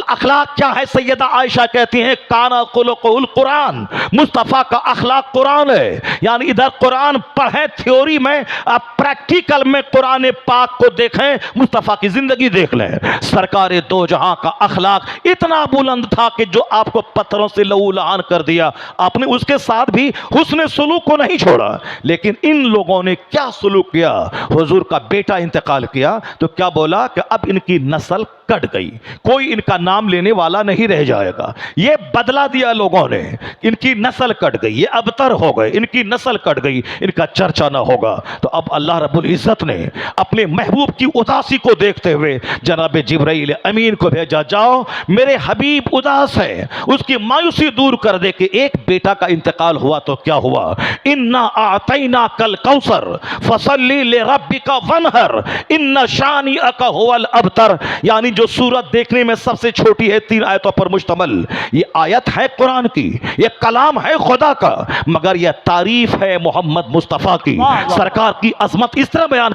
اخلاق کیا ہے؟ سیدہ عائشہ کہتی ہیں کانا خلقہ القرآن، قرآن، مصطفیٰ کا اخلاق قرآن ہے. یعنی ادھر قرآن پڑھیں تھیوری میں، آپ پریکٹیکل میں قرآن پاک کو دیکھیں، مصطفیٰ کی زندگی دیکھ لیں. سرکار دو جہاں کا اخلاق اتنا بلند تھا کہ جو آپ کو پتھروں سے لہو لہان کر دیا، آپ نے اس کے ساتھ بھی حسن سلوک کو نہیں چھوڑا. لیکن ان لوگوں نے کیا سلوک کیا؟ حضور کا بیٹا انتقال کیا تو کیا بولا کہ اب ان کی نسل کٹ گئی، کوئی ان کا نام لینے والا نہیں رہ جائے گا. یہ بدلہ دیا لوگوں نے، ان کی نسل کٹ گئی، یہ ابتر ہو گئے، ان کی نسل کٹ گئی، ان کا چرچا نہ ہوگا. تو اب اللہ رب العزت نے اپنے محبوب کی اداسی کو دیکھتے ہوئے جناب جبرائیل امین کو بھیجا، جاؤ میرے حبیب اداس ہے، اس کی مایوسی دور کر دے. کہ ایک بیٹا کا انتقال ہوا تو کیا ہوا؟ انا اعطیناک الکوثر فصلی لربک وانحر ان شانئک هو الابتر. یعنی جو سورت دیکھنے میں سب سے چھوٹی ہے، 3 آیتوں پر مشتمل، یہ آیت ہے قرآن کی، یہ کلام ہے خدا کا، مگر یہ تعریف ہے محمد مصطفیٰ کی. سرکار کی عظمت اس طرح بیان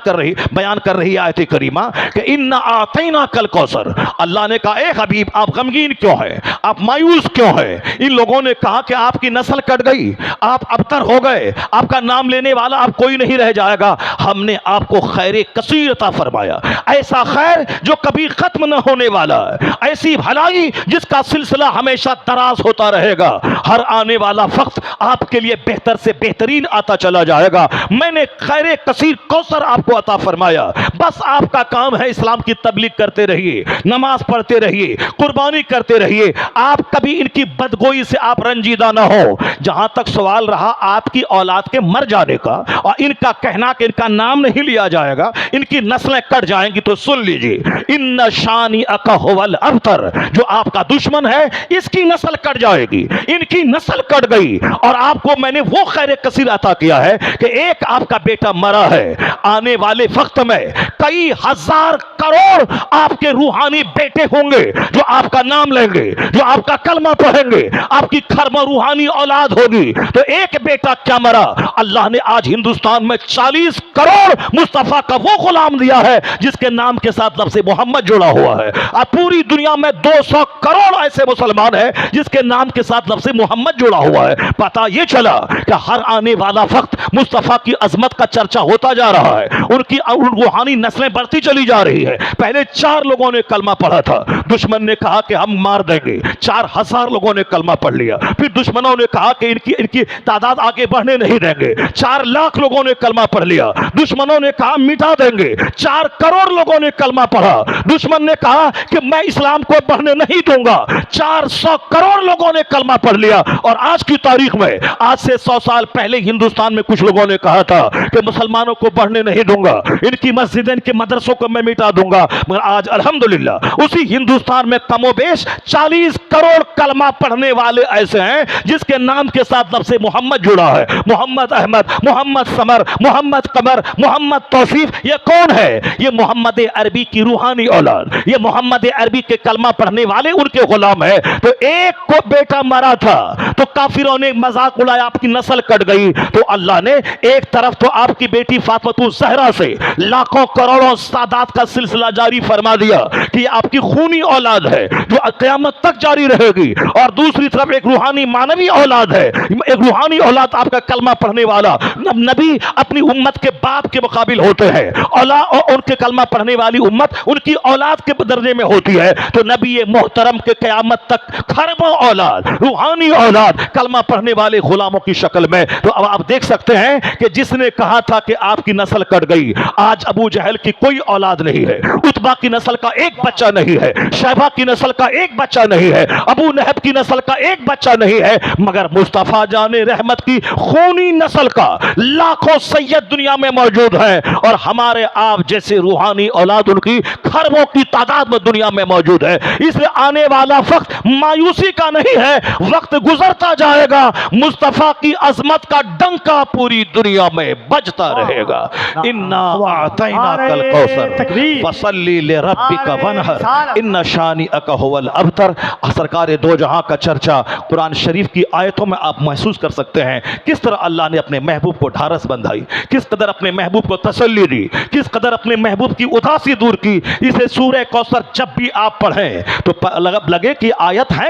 کر رہی آیت کریمہ کہ انا اعطیناک الکوثر. اللہ نے کہا اے حبیب آپ غمگین کیوں ہیں، آپ مایوس کیوں ہیں؟ ان لوگوں نے کہا کہ آپ کی نسل کٹ گئی، آپ ابتر ہو گئے، آپ کا نام لینے والا آپ کوئی نہیں رہ جائے گا. ہم نے آپ کو خیر کثیر عطا فرمایا، ایسا خیر جو کبھی ختم نہ ہونے والا ہے، ایسی بھلائی جس کا سلسلہ ہمیشہ دراز ہوتا رہے گا. ہر آنے والا وقت آپ کے لیے بہتر سے بہترین آتا چلا جائے گا. میں نے خیر کثیر کوثر آپ کو عطا فرمایا. بس آپ کا کام ہے اسلام کی تبلیغ کرتے رہیے، نماز پڑھتے رہیے، قربانی کرتے رہیے. آپ کبھی ان کی بدگوئی سے آپ رنجیدہ نہ ہو. جہاں تک سوال رہا آپ کی اولاد کے مر جانے کا اور ان کا کہنا کہ ان کا نام نہیں لیا جائے گا، ان کی نسلیں کٹ جائیں گی، تو سن لیجئے ان شانئک هو الابتر. جو آپ کا دشمن ہے اس کی نسل کٹ جائے گی، ان کی نسل کٹ گئی. اور آپ کو میں نے وہ خیر کثیر عطا کیا ہے کہ ایک آپ کا بیٹا مرا ہے، آنے والے وقت میں کئی ہزار کروڑ آپ کے روحانی بیٹے ہوں گے جو آپ کا نام لیں گے، جو آپ کا کلمہ پڑھیں گے، آپ کی خرما روحانی اولاد ہوگی. تو ایک بیٹا کیا مرا، اللہ نے آج ہندوستان میں 40 کروڑ مصطفیٰ کا وہ غلام دیا ہے جس کے نام کے ساتھ لفظ محمد جڑا ہوا ہے. اور پوری دنیا میں 200 کروڑ ایسے مسلمان ہیں جس کے نام کے ساتھ لفظ محمد جڑا ہوا ہے. پتہ یہ چلا کہ ہر آنے والا وقت مصطفیٰ کی عظمت کا چرچا ہوتا جا رہا ہے، ان کی روحانی نسلیں بڑھتی چلی جا رہی ہے. پہلے 4 لوگوں نے کلمہ پڑھا تھا، دشمن نے کہا کہ ہم مار دیں گے، 4000 لوگوں نے کلمہ پڑھ لیا. پھر دشمنوں نے کہا کہ ان کی تعداد آگے بڑھنے نہیں دیں گے، 4 لاکھ لوگوں نے کلمہ پڑھ لیا. دشمنوں نے کہا مٹا دیں گے، 4 کروڑ لوگوں نے کلمہ پڑھا. دشمن نے کہا کہ میں اسلام کو بڑھنے نہیں دوں گا، 400 کروڑ لوگوں نے کلمہ پڑھ لیا. اور آج کی تاریخ میں، آج سے 100 سال پہلے ہندوستان میں کچھ لوگوں نے کہا تھا کہ مسلمانوں کو بڑھنے نہیں دوں گا، ان کی مسجدیں، ان کے مدرسوں کو میں مٹا دوں گا. مگر آج الحمدللہ اسی ہندوستان میں کم و بیش 40 کروڑ کلمہ پڑھنے والے ایسے ہیں جس کے نام کے ساتھ لفظ محمد جڑا ہے. محمد احمد، محمد سمر، محمد قمر، محمد توصیف. یہ کون ہے؟ یہ محمد عربی کی روحانی اولاد، یہ محمد عربی کے کلمہ پڑھنے والے ان کے غلام ہے. تو ایک کو بیٹا مرا تھا تو کافروں نے مذاق اڑایا، آپ کی نسل کٹ گئی. تو اللہ نے ایک طرف تو آپ کی بیٹی فاطمہ الزہرا سے لاکھوں کروڑوں سادات کا سلسلہ جاری فرما دیا کہ یہ آپ کی خونی اولاد ہے جو قیامت تک جاری رہے گی. اور دوسری طرف ایک روحانی مانوی اولاد ہے، ایک روحانی اولاد آپ کا کلمہ پڑھنے والا. نبی اپنی امت کے باپ کے مقابل ہوتے ہیں، ان کے کلمہ پڑھنے والی امت ان کی اولاد کے درجے میں ہوتی ہے. تو نبی محترم کے قیامت تک خربوں اولاد، روحانی اولاد کلمہ پڑھنے والے غلاموں کی شکل میں. تو اب آپ دیکھ سکتے ہیں کہ جس نے کہا تھا کہ آپ کی نسل کٹ گئی، آج ابو جہل کی کوئی اولاد نہیں ہے، عتبہ کی نسل کا ایک بچہ نہیں ہے، شیبہ کی نسل کا ایک بچہ نہیں ہے، ابو لہب کی نسل کا ایک بچہ نہیں ہے. مگر مصطفیٰ جان رحمت کی خونی نسل کا لاکھوں سید دنیا میں موجود ہیں. اور ہمارے آپ جیسے روحانی اولاد ان کی خربوں کی تعداد میں دنیا میں موجود ہے. اس لیے آنے والا وقت مایوسی کا نہیں ہے، وقت گزرتا جائے گا، مصطفیٰ کی عظمت کا ڈنکا پوری دنیا میں بجتا رہے گا. انا اعطیناک الکوثر فصلی لربک وانحر ان شانئک هو الابتر. سرکار دو جہاں کا چرچا قرآن شریف کی آیتوں میں آپ محسوس کر سکتے ہیں کس طرح اللہ نے نے اپنے محبوب کو ڈھارس بندھائی، کس قدر اپنے محبوب کو تسلی دی، کس قدر اپنے محبوب کی اداسی دور کی۔ اسے سورہ کوثر جب بھی آپ پڑھیں تو لگے کہ آیت ہے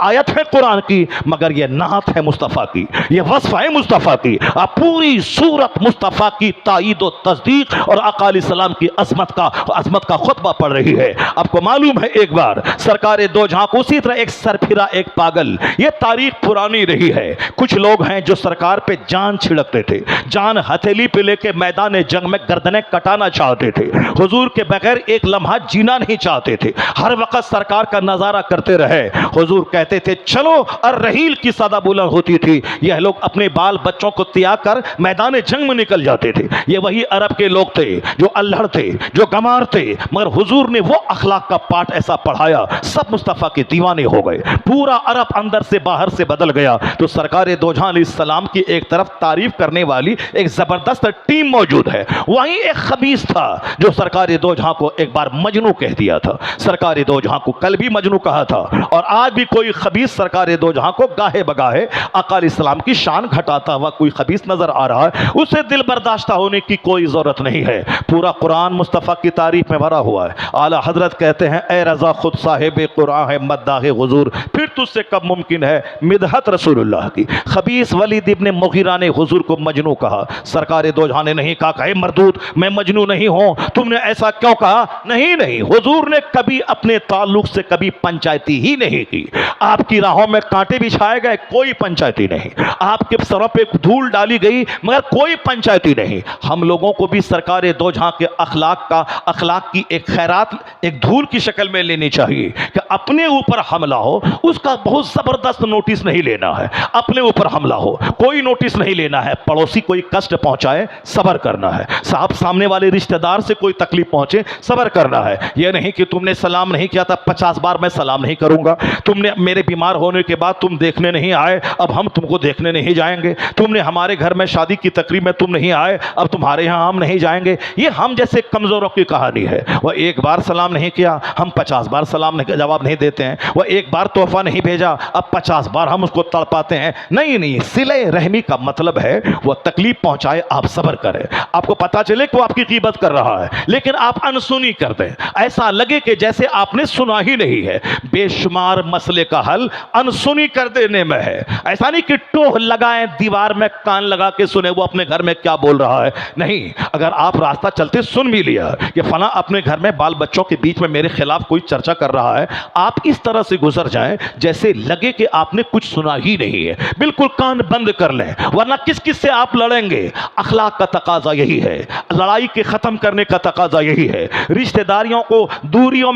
آیت ہے قرآن کی، مگر یہ نعت ہے مصطفیٰ کی، یہ وصف ہے مصطفیٰ کی۔ آپ پوری سورت مصطفیٰ کی تائید و تصدیق اور آقا علیہ السلام کی عظمت کا خطبہ پڑھ رہی ہے۔ آپ کو معلوم ہے ایک بار سرکار دو جہاں کو اسی طرح ایک سرپھرا ایک پاگل، یہ تاریخ پرانی رہی ہے، کچھ لوگ ہیں جو سرکار پہ جان چھڑکتے تھے، جان ہتھیلی پہ لے کے میدان جنگ میں گردنیں کٹانا چاہتے تھے، حضور کے بغیر ایک لمحہ جینا نہیں چاہتے تھے، ہر وقت سرکار کا نظارہ کرتے رہے۔ حضور کہتے تھے چلو، الرحیل کی صدا بلند ہوتی تھی، یہ لوگ اپنے بال بچوں کو تیاگ کر میدان جنگ میں نکل جاتے تھے۔ یہ وہی عرب کے لوگ تھے جو الہڑ تھے، جو گمار تھے، مگر حضور نے وہ اخلاق کا پاٹ ایسا پڑھایا، سب مصطفیٰ کے دیوانے ہو گئے، پورا عرب اندر سے باہر سے بدل گیا۔ تو سرکار دو جہاں علیہ السلام کی ایک طرف تعریف کرنے والی ایک زبردست ٹیم موجود ہے، وہیں ایک خبیث تھا جو سرکار دو جہاں کو ایک بار مجنو کہہ دیا تھا۔ سرکار دو جہاں کو کل بھی مجنو کہا تھا، اور آج بھی کوئی خبیث سرکار دو جہاں کو گاہے بگاہے آقا علیہ السلام کی شان گھٹاتا ہوا کوئی خبیث نظر آ رہا ہے، اسے دل برداشتہ ہونے کی کوئی ضرورت نہیں ہے۔ پورا قرآن مصطفیٰ کی تعریف میں بھرا ہوا ہے۔ اعلیٰ حضرت کہتے ہیں اے رضا خود صاحب قرآن ہے مداح حضور، پھر تجھ سے کب ممکن ہے مدحت رسول اللہ کی۔ خبیث ولید ابن مغیرہ نے حضور کو مجنو کہا، سرکار دو جہاں نے نہیں کہا کہ اے مردود میں مجنو نہیں ہوں، تم نے ایسا کیوں کہا؟ نہیں، حضور نے کبھی اپنے تعلق سے کبھی پنچایتی ہی نہیں کی۔ آپ کی راہوں میں کانٹے بچھائے گئے، کوئی پنچایتی نہیں، آپ کے سروں پہ دھول ڈالی گئی، مگر کوئی پنچایتی نہیں۔ ہم لوگوں کو بھی سرکار دو جہاں کے اخلاق کی ایک خیرات ایک دھول کی شکل میں لینی چاہیے کہ اپنے اوپر حملہ ہو اس کا بہت زبردست نوٹس نہیں لینا ہے، اپنے اوپر حملہ ہو کوئی نوٹس نہیں لینا ہے، پڑوسی کوئی کشٹ پہنچائے صبر کرنا ہے، صاحب سامنے والے رشتہ دار سے کوئی تکلیف پہنچے صبر کرنا ہے۔ یہ نہیں کہ تم نے سلام نہیں کیا تھا 50 بار میں سلام نہیں کروں گا، تم نے میرے بیمار ہونے کے بعد تم دیکھنے نہیں آئے اب ہم تم کو دیکھنے نہیں جائیں گے، تم نے ہمارے گھر میں شادی کی تقریب میں تم نہیں آئے اب تمہارے یہاں ہم نہیں جائیں گے۔ یہ ہم جیسے کمزوروں کی کہانی ہے، وہ ایک بار سلام نہیں کیا ہم 50 بار سلام نہیں جواب نہیں دیتے ہیں، وہ ایک بار تحفہ نہیں بھیجا اب 50 بار ہم اس کو تڑپاتے ہیں۔ نہیں، صلہ رحمی کا مطلب ہے وہ تکلیف پہنچائے آپ صبر کریں، آپ کو پتا چلے کہ وہ آپ کی غیبت کر رہا ہے لیکن آپ انسنی کر دیں، ایسا لگے کہ جیسے آپ نے سنا ہی نہیں ہے۔ بے شمار مسئلے کا حل انسنی کر دینے میں ہے، ایسا نہیں کہ ٹوہ لگائیں دیوار میں کان لگا کے سنے وہ اپنے گھر میں کیا بول رہا ہے، نہیں، اگر آپ راستہ چلتے سن بھی لیا کہ فلاں اپنے گھر میں بال بچوں کے بیچ میں میرے خلاف کوئی چرچا کر رہا ہے، آپ اس طرح سے گزر جائیں جیسے لگے کہ آپ نے کچھ سنا ہی نہیں ہے، بالکل کان بند کر لیں، ورنہ کس سے آپ لڑیں گے۔ اخلاق کا تقاضا یہی ہے، لڑائی کے ختم کرنے کا تقاضا یہی ہے، رشتہ داریوں کو دوریوں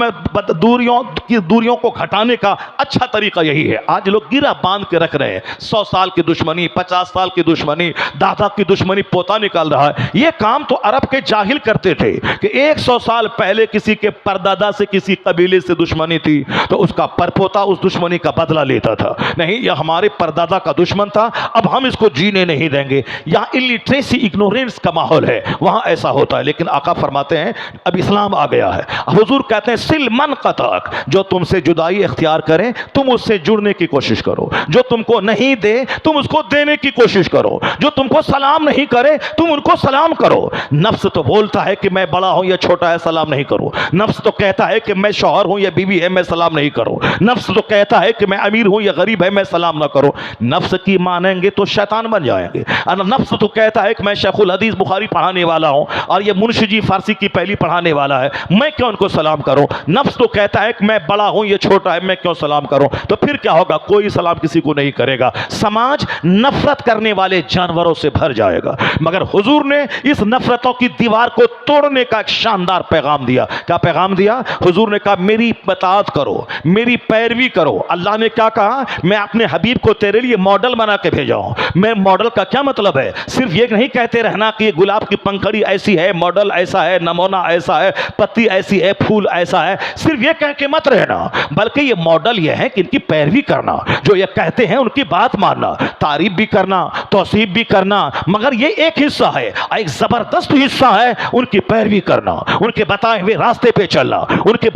کو گھٹانے کا اچھا طریقہ یہی ہے۔ آج لوگ گرہ باندھ کے رکھ رہے ہیں، 100 سال کی دشمنی، 50 سال کی دشمنی، دادا کی دشمنی پوتا نکال رہا ہے۔ یہ کام تو عرب کے جاہل کرتے تھے کہ 100 سال پہلے کسی کے پردادا سے کسی قبیلے سے دشمنی تھی تو اس کا پرپوتا اس دشمنی کا بدلہ لیتا تھا، نہیں یہ ہمارے پردادا کا دشمن تھا اب ہم اس کو جینے نہیں دیں گے۔ یہاں الٹریسی اگنورینس کا ماحول ہے، وہاں ایسا ہوتا ہے، لیکن آقا فرماتے ہیں اب اسلام آ گیا ہے۔ حضور کہتے ہیں سل من قطعک، جو تم سے جدائی اختیار کریں تم اس سے جڑنے کی کوشش کرو، جو تم کو نہیں دے تم اس کو دینے کی کوشش کرو، جو تم کو سلام نہیں کرے تم ان کو سلام کرو۔ نفس تو بولتا ہے کہ میں بڑا ہوں یا چھوٹا ہے سلام نہیں کروں، نفس تو کہتا ہے کہ میں شوہر ہوں یا بیوی ہے میں سلام نہیں کروں، نفس تو کہتا ہے کہ میں امیر ہوں یا غریب ہے میں سلام نہ کروں۔ نفس کی مانیں گے تو شیطان بن جائیں گے۔ نفس تو کہتا ہے کہ میں شیخ الحدیث بخاری پڑھانے والا ہوں اور یہ منشی جی فارسی کی پہلی پڑھانے والا ہے، میں کیوں ان کو سلام کروں۔ نفس تو کہتا ہے کہ میں بڑا ہوں یہ چھوٹا ہے میں کیوں سلام کروں۔ تو پھر کیا ہوگا؟ کوئی سلام کسی کو نہیں کرے گا، سماج نفرت کرنے والے جانوروں سے بھر جائے گا۔ مگر حضور نے اس نفرتوں کی دیوار کو توڑنے کا ایک شاندار پیغام دیا۔ کیا پیغام دیا؟ حضور نے کہا میری اطاعت کرو، میری پیروی کرو۔ اللہ نے کیا کہا؟ میں اپنے حبیب کو تیرے لیے ماڈل بنا کے بھیجا ہوں۔ میں ماڈل کا کیا مطلب ہے؟ صرف یہ نہیں کہتے رہنا کہ یہ گلاب کی پنکھڑی ایسی ہے، ماڈل ایسا ہے، نمونہ ایسا ہے، پتی ایسی ہے، پھول ایسا ہے، صرف یہ کہہ کے مت رہنا، بلکہ یہ ماڈل یہ ہے کہ ان کی پیروی کرنا، جو یہ کہتے ہیں ان کی بات ماننا، تعریف بھی کرنا، توصیف بھی کرنا، مگر یہ ایک حصہ ہے، ایک زبردست حصہ ہے ان کی پیروی کرنا، ان کے بتائے ہوئے راستے پہ چلنا، ان کی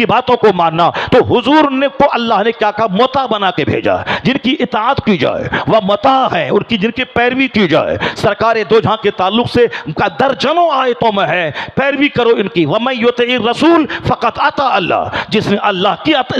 باتوں کو ماننا۔ تو حضور نے کو اللہ نے کیا کہا؟ موتا بنا کے بھیجا جن کی اطاعت کی جائے، وہ متاع ہے ان کی جن کی پیروی کی جائے. سرکار دو جہاں کے تعلق سے درجنوں آیتوں میں ہے پیروی کرو ان کی. وَمَن يُطِعِ الرَّسُولَ فَقَدْ أَطَاعَ اللَّهَ, جس نے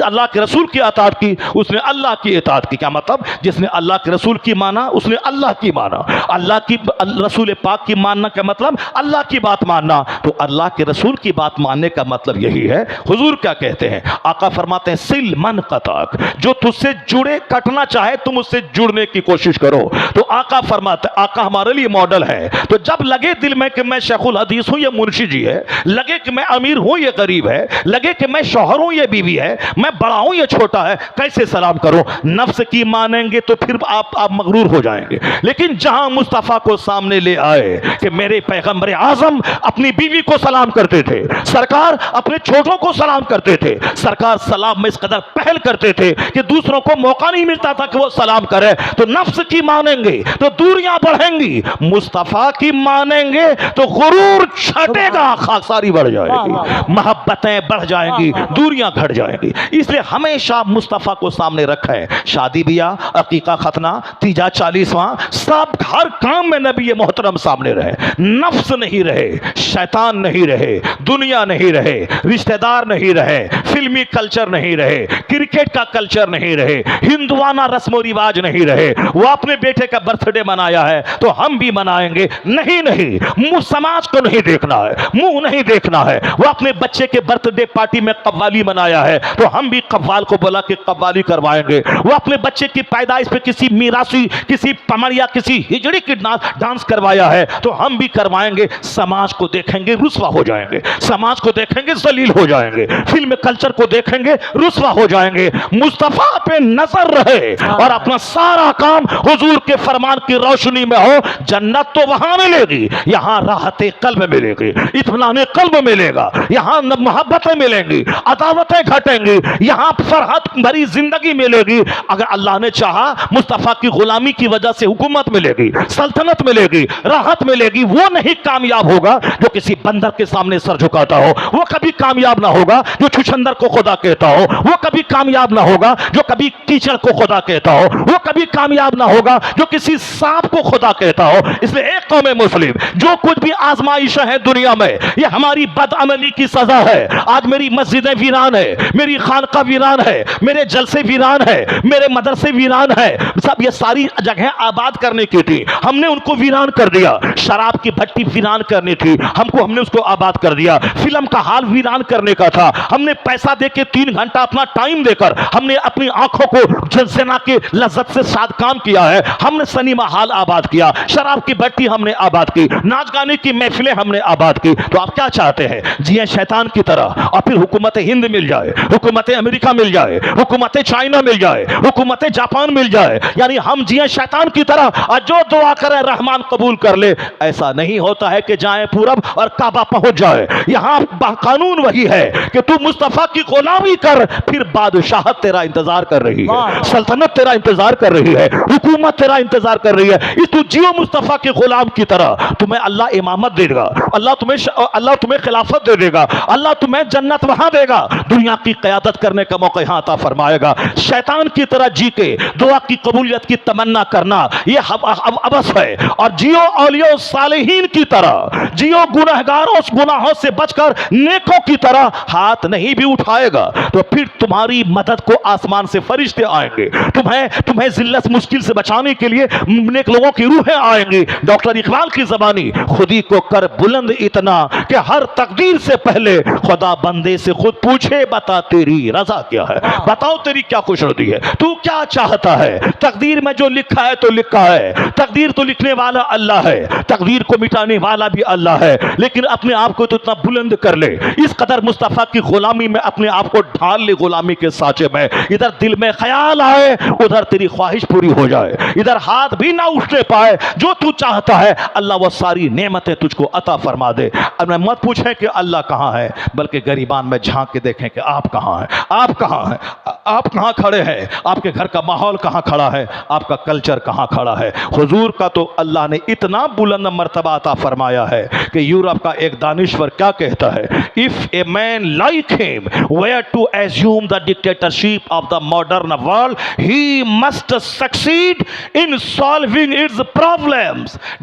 اللہ کے رسول کی اطاعت کی اس نے اللہ کی اطاعت کی. کیا مطلب؟ جس نے اللہ کے رسول کی مانا اس نے اللہ کی مانا. اللہ کی رسول پاک کی ماننا کا مطلب اللہ کی بات ماننا. تو اللہ کے رسول کی بات ماننے کا مطلب یہی ہے. حضور کیا کہتے ہیں؟ آقا فرماتے ہیں سل من قطعک, جو تجھ سے جڑے کٹنا چاہے تم اس سے جڑنے کی کوشش کرو. تو آقا فرماتے ہیں, آقا ہمارے لیے ماڈل ہے. تو جب لگے دل میں کہ میں شیخ الحدیث ہوں یہ منشی جی ہے, لگے کہ میں امیر ہوں یہ غریب ہے, لگے کہ میں شوہر ہوں یہ بیوی ہے, میں بڑا ہوں یہ چھوٹا ہے, کیسے سلام کروں؟ نفس کی مانیں گے تو پھر آپ مغرور ہو جائیں گے. لیکن جہاں مصطفیٰ کو سامنے لے آئے کہ میرے پیغمبر اعظم اپنی بیوی کو سلام کرتے تھے, سرکار اپنے چھوٹوں کو سلام کرتے تھے, سرکار سلام میں اس قدر پہل کرتے تھے کہ دوسروں کو موقع نہیں ملتا تھا کہ وہ سلام کرے. تو نفس کی مانیں گے تو دوریاں بڑھیں گی, مصطفیٰ کی مانیں گے تو غرور چھٹے گا, خاکساری بڑھ جائے گی, محبتیں بڑھ جائیں گی, دوریاں گھٹ جائیں گی. اس لیے ہمیشہ مصطفیٰ کو سامنے رکھا ہے. شادی بیاہ, عقیقہ, ختنہ, تیجا, 40واں, سب ہر کام میں نبی محترم سامنے رہے. نفس نہیں رہے, شیطان نہیں رہے, دنیا نہیں رہے, رشتہ دار نہیں رہے, فلمی کلچر نہیں رہے, کرکٹ کا کلچر نہیں رہے, ہندوانہ رسم و رواج نہیں رہے. وہ اپنے بیٹے کا برتھ ڈے منایا ہے تو ہم بھی منائیں گے. نہیں, منہ سماج کو نہیں دیکھنا ہے, منہ نہیں دیکھنا ہے. وہ اپنے بچے کے برتھ ڈے پارٹی میں قوالی منایا ہے تو ہم بھی قوال کو بلا کے قوالی کروائیں گے. وہ اپنے بچے کی پیدائش پہ کسی میراثی, کسی پمڑیا, کسی ہجڑی کی ڈانس کروایا ہے تو ہم بھی کروائیں گے. سماج کو دیکھیں گے رسوا ہو جائیں گے, سماج کو دیکھیں گے ذلیل ہو جائیں گے, فلم کلچر کو دیکھیں گے رسوا ہو جائیں گے. مصطفیٰ پہ نظر رہے اور اپنا سارا کام حضور کے فرمان کی روشنی میں ہو. جنت تو وہاں ملے گی, یہاں راحت قلب ملے گی, اطمینان قلب ملے گا, یہاں محبتیں ملیں گی, عداوتیں گھٹیں گی, یہاں فرحت بھری زندگی ملے گی. اگر اللہ نے چاہا مصطفیٰ کی غلامی کی وجہ سے حکومت ملے گی, سلطنت ملے گی, راحت ملے گی. وہ نہیں کامیاب ہوگا جو کسی بندر کے سامنے سر جھکاتا ہو, وہ کبھی کامیاب نہ ہوگا جو چھچندر کو خدا کہتا ہو, وہ کبھی کامیاب نہ ہوگا جو کبھی کیچڑ کو خدا کہتا ہو, وہ کبھی کامیاب نہ ہوگا جو کسی سانپ کو خدا کہتا ہو. اس لیے ایک قوم مسلم جو کچھ بھی آزمائشیں ہیں دنیا میں یہ ہماری بد عملی کی سزا ہے. آج میری مسجدیں ویران ہے, میری خانقاہ ویران ہے, میرے جلسے ویران ہے, میرے مدرسے ویران ہے, سب یہ ساری جگہیں آباد کرنے کی تھی, ہم نے ان کو ویران کر دیا. شراب کی بھٹی ویران کرنی تھی, ہم نے اس کو آباد کر دیا. فلم کا حال ویران کرنے کا تھا, ہم نے پیسہ دے کے 3 گھنٹہ اپنا ٹائم دے کر ہم نے اپنی آنکھوں کو زنا کے لذت سے ساتھ کام کیا ہے. ہم نے سنیما حال آباد کیا, شراب کی بھٹی ہم نے آباد کی, ناچ گانے کی محفلیں ہم نے آباد کی. تو آپ کیا چاہتے ہیں؟ جیے شیطان کی طرح اور پھر حکومت ہند مل جائے, حکومت امریکہ مل جائے, حکومت چائنا مل جائے, حکومت جاپان مل جائے, یعنی ہم جیے شیطان کی طرح اور جو دعا کرے رحمان قبول کر لے. ایسا نہیں ہوتا ہے کہ جائیں پورب اور کعبہ پہنچ جائے. یہاں قانون وہی ہے کہ تو مصطفیٰ کی غلامی کر, پھر بادشاہت تیرا انتظار کر رہی ہے, سلطنت تیرا انتظار کر رہی ہے, حکومت تیرا انتظار کر رہی ہے. اس تو جیو مصطفیٰ کے غلام کی طرح, تمہیں اللہ امامت دے گا, اللہ تمہیں خلافت دے گا, اللہ تمہیں جنت وہاں دے گا, دنیا کی قیادت کرنے کا موقع یہاں عطا فرمائے گا. شیطان کی طرح جی کے دعا کی قبولیت کی تمنا کرنا یہ عبث ہے. اور جیو اولیاء صالحین کی طرح, جیو گناہگاروں گناہوں سے بچ کر نیکوں کی طرح, ہاتھ نہیں بھی اٹھائے گا تو پھر تمہاری مدد کو آسمان سے فرشتے آئیں گے, تمہیں ذلت مشکل سے بچانے کے لیے نیک لوگوں کی روحیں آئیں گی. ڈاکٹر اقبال کی زبانی, خودی کو کر بلند اتنا کہ ہر تقدیر سے پہلے خدا بندے سے خود پوچھے بتا تیری رضا کیا ہے, بتاؤ تیری کیا خوشنودی ہے, تو کیا چاہتا ہے. تقدیر میں جو لکھا ہے تو لکھا ہے, تقدیر تو لکھنے والا اللہ ہے, تقدیر کو مٹانے والا بھی اللہ ہے. لیکن اپنے آپ کو تو اتنا بلند کر لے, اس قدر مصطفیٰ کی غلامی میں اپنے آپ کو ڈھال لے غلامی کے سانچے میں, ادھر دل میں خیال آئے ادھر تیری خواہش پوری ہو جائے, ادھر ہاتھ بھی نہ اٹھنے پائے, جو تو چاہتا ہے اللہ وہ ساری نعمتیں تجھ کو عطا فرما دے. اب میں مت پوچھیں کہ اللہ کہاں ہے, بلکہ گریبان میں جھانک کے دیکھیں کہ آپ کہاں ہیں, آپ کہاں ہیں, آپ کہاں کھڑے ہیں, آپ کے گھر کا ماحول کہاں کھڑا ہے, آپ کا کلچر کہاں کھڑا ہے. حضور کا تو اللہ نے اتنا بلند مرتبہ عطا فرمایا ہے کہ یورپ کا ایک دانشور کیا کہتا ہے, if a man like him were to assume the dictatorship of the modern world, he must succeed in solving its problems.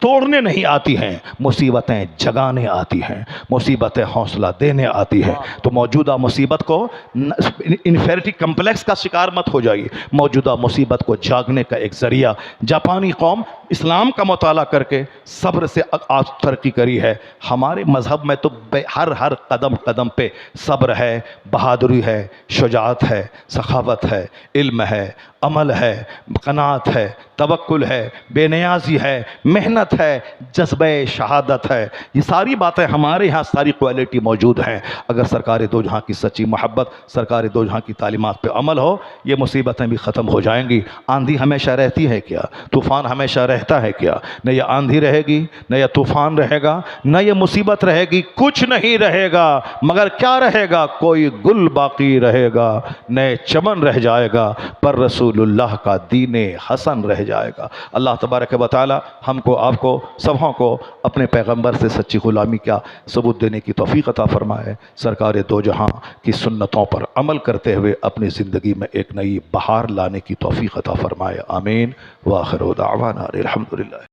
توڑنے نہیں آتی ہیں، مصیبتیں جگانے آتی ہیں، مصیبتیں حوصلہ دینے آتی ہیں۔ تو موجودہ مصیبت کو انفیریٹی کمپلیکس کا شکار مت ہو جائیے، موجودہ مصیبت کو جاگنے کا ایک ذریعہ۔ جاپانی قوم اسلام کا مطالعہ کر کے صبر سے آج ترقی کری ہے، ہمارے مذہب میں تو ہر قدم قدم پہ صبر ہے، بہادری ہے، شجاعت ہے، سخاوت ہے، علم ہے، عمل ہے، قناعت ہے، توکل ہے، بے نیازی ہے، محنت ہے، جذبہ شہادت ہے۔ یہ ساری باتیں ہمارے ہاں ساری کوالٹی موجود ہیں۔ اگر سرکار دو جہاں کی سچی محبت، سرکار دو جہاں کی تعلیمات پہ عمل ہو، یہ مصیبتیں بھی ختم ہو جائیں گی۔ آندھی ہمیشہ رہتی ہے کیا؟ طوفان ہمیشہ رہتا ہے کیا؟ نہ یہ آندھی رہے گی، نہ یہ طوفان رہے گا، نہ یہ مصیبت رہے گی، کچھ نہیں رہے گا، مگر کیا رہے گا؟ کوئی گل باقی رہے گا، نئے چمن رہ جائے گا، پر رسول اللہ کا دین حسن رہ جائے گا۔ اللہ تبارک و تعالی ہم کو، آپ کو، سبھوں کو اپنے پیغمبر سے سچی غلامی کا ثبوت دینے کی توفیق عطا فرمائے، سرکار دو جہاں کی سنتوں پر عمل کرتے ہوئے اپنی زندگی میں ایک نئی بہار لانے کی توفیق عطا فرمائے، آمین۔ وآخر دعوانا الحمدللہ۔